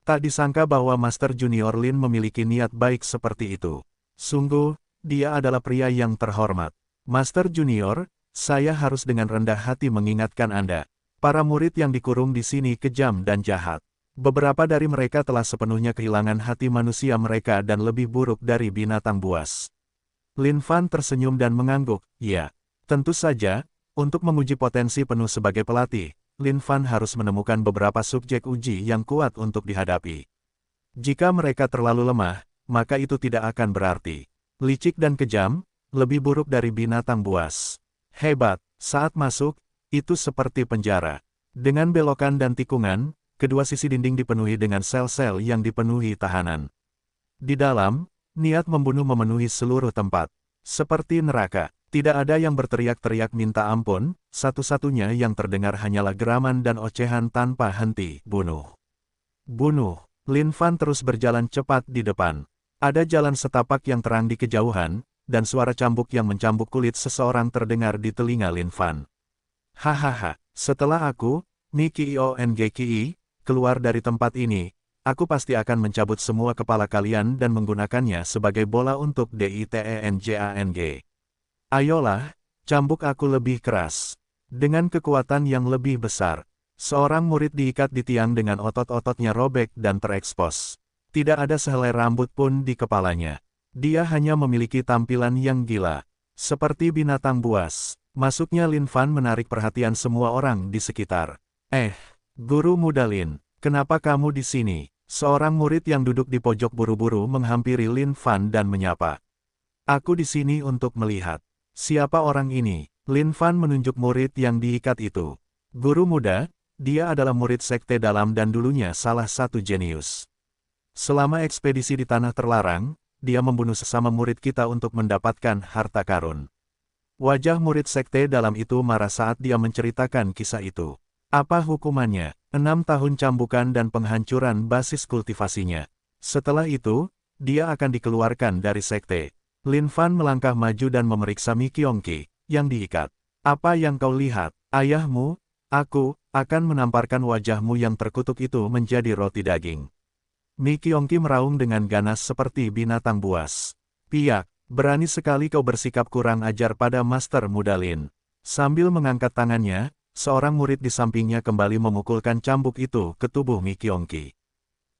Tak disangka bahwa Master Junior Lin memiliki niat baik seperti itu. Sungguh, dia adalah pria yang terhormat. Master Junior, saya harus dengan rendah hati mengingatkan Anda. Para murid yang dikurung di sini kejam dan jahat. Beberapa dari mereka telah sepenuhnya kehilangan hati manusia mereka dan lebih buruk dari binatang buas. Lin Fan tersenyum dan mengangguk, ya. Tentu saja, untuk menguji potensi penuh sebagai pelatih, Lin Fan harus menemukan beberapa subjek uji yang kuat untuk dihadapi. Jika mereka terlalu lemah, maka itu tidak akan berarti. Licik dan kejam, lebih buruk dari binatang buas. Hebat, saat masuk, itu seperti penjara. Dengan belokan dan tikungan, kedua sisi dinding dipenuhi dengan sel-sel yang dipenuhi tahanan. Di dalam, niat membunuh memenuhi seluruh tempat. Seperti neraka, tidak ada yang berteriak-teriak minta ampun, satu-satunya yang terdengar hanyalah geraman dan ocehan tanpa henti, bunuh. Bunuh, Lin Fan terus berjalan cepat di depan. Ada jalan setapak yang terang di kejauhan, dan suara cambuk yang mencambuk kulit seseorang terdengar di telinga Lin Fan. Hahaha, setelah aku, Nikiongki, keluar dari tempat ini, aku pasti akan mencabut semua kepala kalian dan menggunakannya sebagai bola untuk DITENJANG. Ayolah, cambuk aku lebih keras. Dengan kekuatan yang lebih besar, seorang murid diikat di tiang dengan otot-ototnya robek dan terekspos. Tidak ada sehelai rambut pun di kepalanya. Dia hanya memiliki tampilan yang gila. Seperti binatang buas. Masuknya Lin Fan menarik perhatian semua orang di sekitar. Guru muda Lin, kenapa kamu di sini? Seorang murid yang duduk di pojok buru-buru menghampiri Lin Fan dan menyapa. Aku di sini untuk melihat. Siapa orang ini? Lin Fan menunjuk murid yang diikat itu. Guru muda, dia adalah murid sekte dalam dan dulunya salah satu jenius. Selama ekspedisi di tanah terlarang, dia membunuh sesama murid kita untuk mendapatkan harta karun. Wajah murid sekte dalam itu marah saat dia menceritakan kisah itu. Apa hukumannya? 6 tahun cambukan dan penghancuran basis kultivasinya. Setelah itu, dia akan dikeluarkan dari sekte. Lin Fan melangkah maju dan memeriksa Mi Kyongki, yang diikat. Apa yang kau lihat, ayahmu? Aku akan menamparkan wajahmu yang terkutuk itu menjadi roti daging. Mi Kyongki meraung dengan ganas seperti binatang buas. Piak, berani sekali kau bersikap kurang ajar pada Master Muda Lin. Sambil mengangkat tangannya, seorang murid di sampingnya kembali memukulkan cambuk itu ke tubuh Mi Kyongki.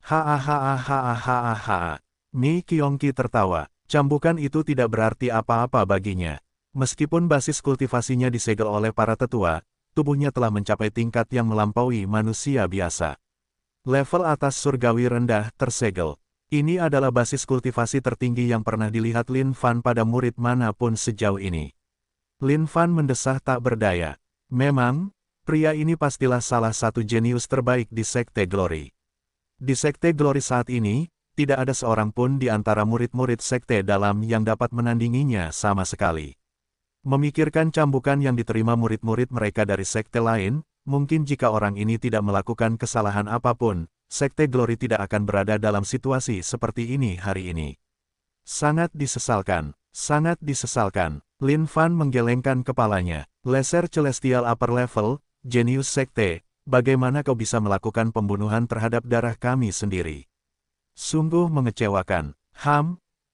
Hahaha. Mi Kyongki tertawa. Cambukan itu tidak berarti apa-apa baginya. Meskipun basis kultivasinya disegel oleh para tetua, tubuhnya telah mencapai tingkat yang melampaui manusia biasa. Level atas surgawi rendah tersegel. Ini adalah basis kultivasi tertinggi yang pernah dilihat Lin Fan pada murid manapun sejauh ini. Lin Fan mendesah tak berdaya. Memang, pria ini pastilah salah satu jenius terbaik di Sekte Glory. Di Sekte Glory saat ini, tidak ada seorang pun di antara murid-murid Sekte Dalam yang dapat menandinginya sama sekali. Memikirkan cambukan yang diterima murid-murid mereka dari sekte lain, mungkin jika orang ini tidak melakukan kesalahan apapun, Sekte Glory tidak akan berada dalam situasi seperti ini hari ini. Sangat disesalkan, sangat disesalkan. Lin Fan menggelengkan kepalanya. Lesser Celestial Upper Level, Jenius Sekte, bagaimana kau bisa melakukan pembunuhan terhadap darah kami sendiri? Sungguh mengecewakan.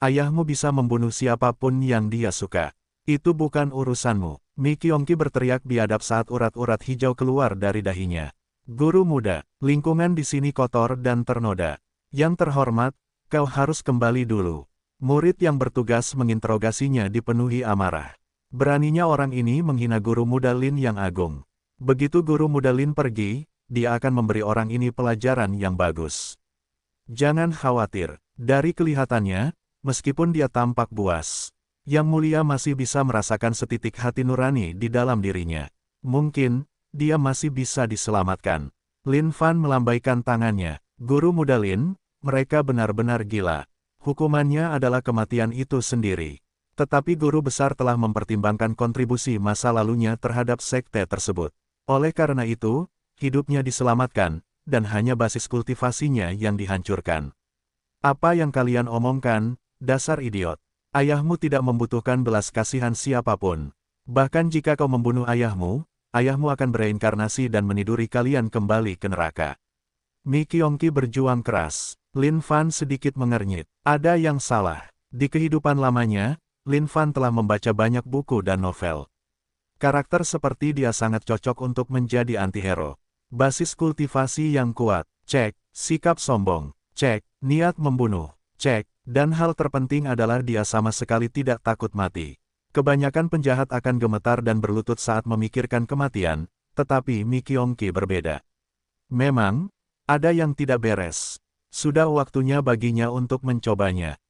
Ayahmu bisa membunuh siapapun yang dia suka. Itu bukan urusanmu. Mi Kyongki berteriak biadab saat urat-urat hijau keluar dari dahinya. Guru muda, lingkungan di sini kotor dan ternoda. Yang terhormat, kau harus kembali dulu. Murid yang bertugas menginterogasinya dipenuhi amarah. Beraninya orang ini menghina guru muda Lin yang agung. Begitu guru muda Lin pergi, dia akan memberi orang ini pelajaran yang bagus. Jangan khawatir, dari kelihatannya, meskipun dia tampak buas, Yang Mulia masih bisa merasakan setitik hati nurani di dalam dirinya. Mungkin, dia masih bisa diselamatkan. Lin Fan melambaikan tangannya. Guru muda Lin, mereka benar-benar gila. Hukumannya adalah kematian itu sendiri. Tetapi guru besar telah mempertimbangkan kontribusi masa lalunya terhadap sekte tersebut. Oleh karena itu, hidupnya diselamatkan, dan hanya basis kultivasinya yang dihancurkan. Apa yang kalian omongkan, dasar idiot? Ayahmu tidak membutuhkan belas kasihan siapapun. Bahkan jika kau membunuh ayahmu akan bereinkarnasi dan meniduri kalian kembali ke neraka. Mi Kyongki berjuang keras. Lin Fan sedikit mengernyit. Ada yang salah. Di kehidupan lamanya, Lin Fan telah membaca banyak buku dan novel. Karakter seperti dia sangat cocok untuk menjadi antihero. Basis kultivasi yang kuat, cek. Sikap sombong, cek. Niat membunuh, cek. Dan hal terpenting adalah dia sama sekali tidak takut mati. Kebanyakan penjahat akan gemetar dan berlutut saat memikirkan kematian, tetapi Mi Kyongki berbeda. Memang, ada yang tidak beres. Sudah waktunya baginya untuk mencobanya.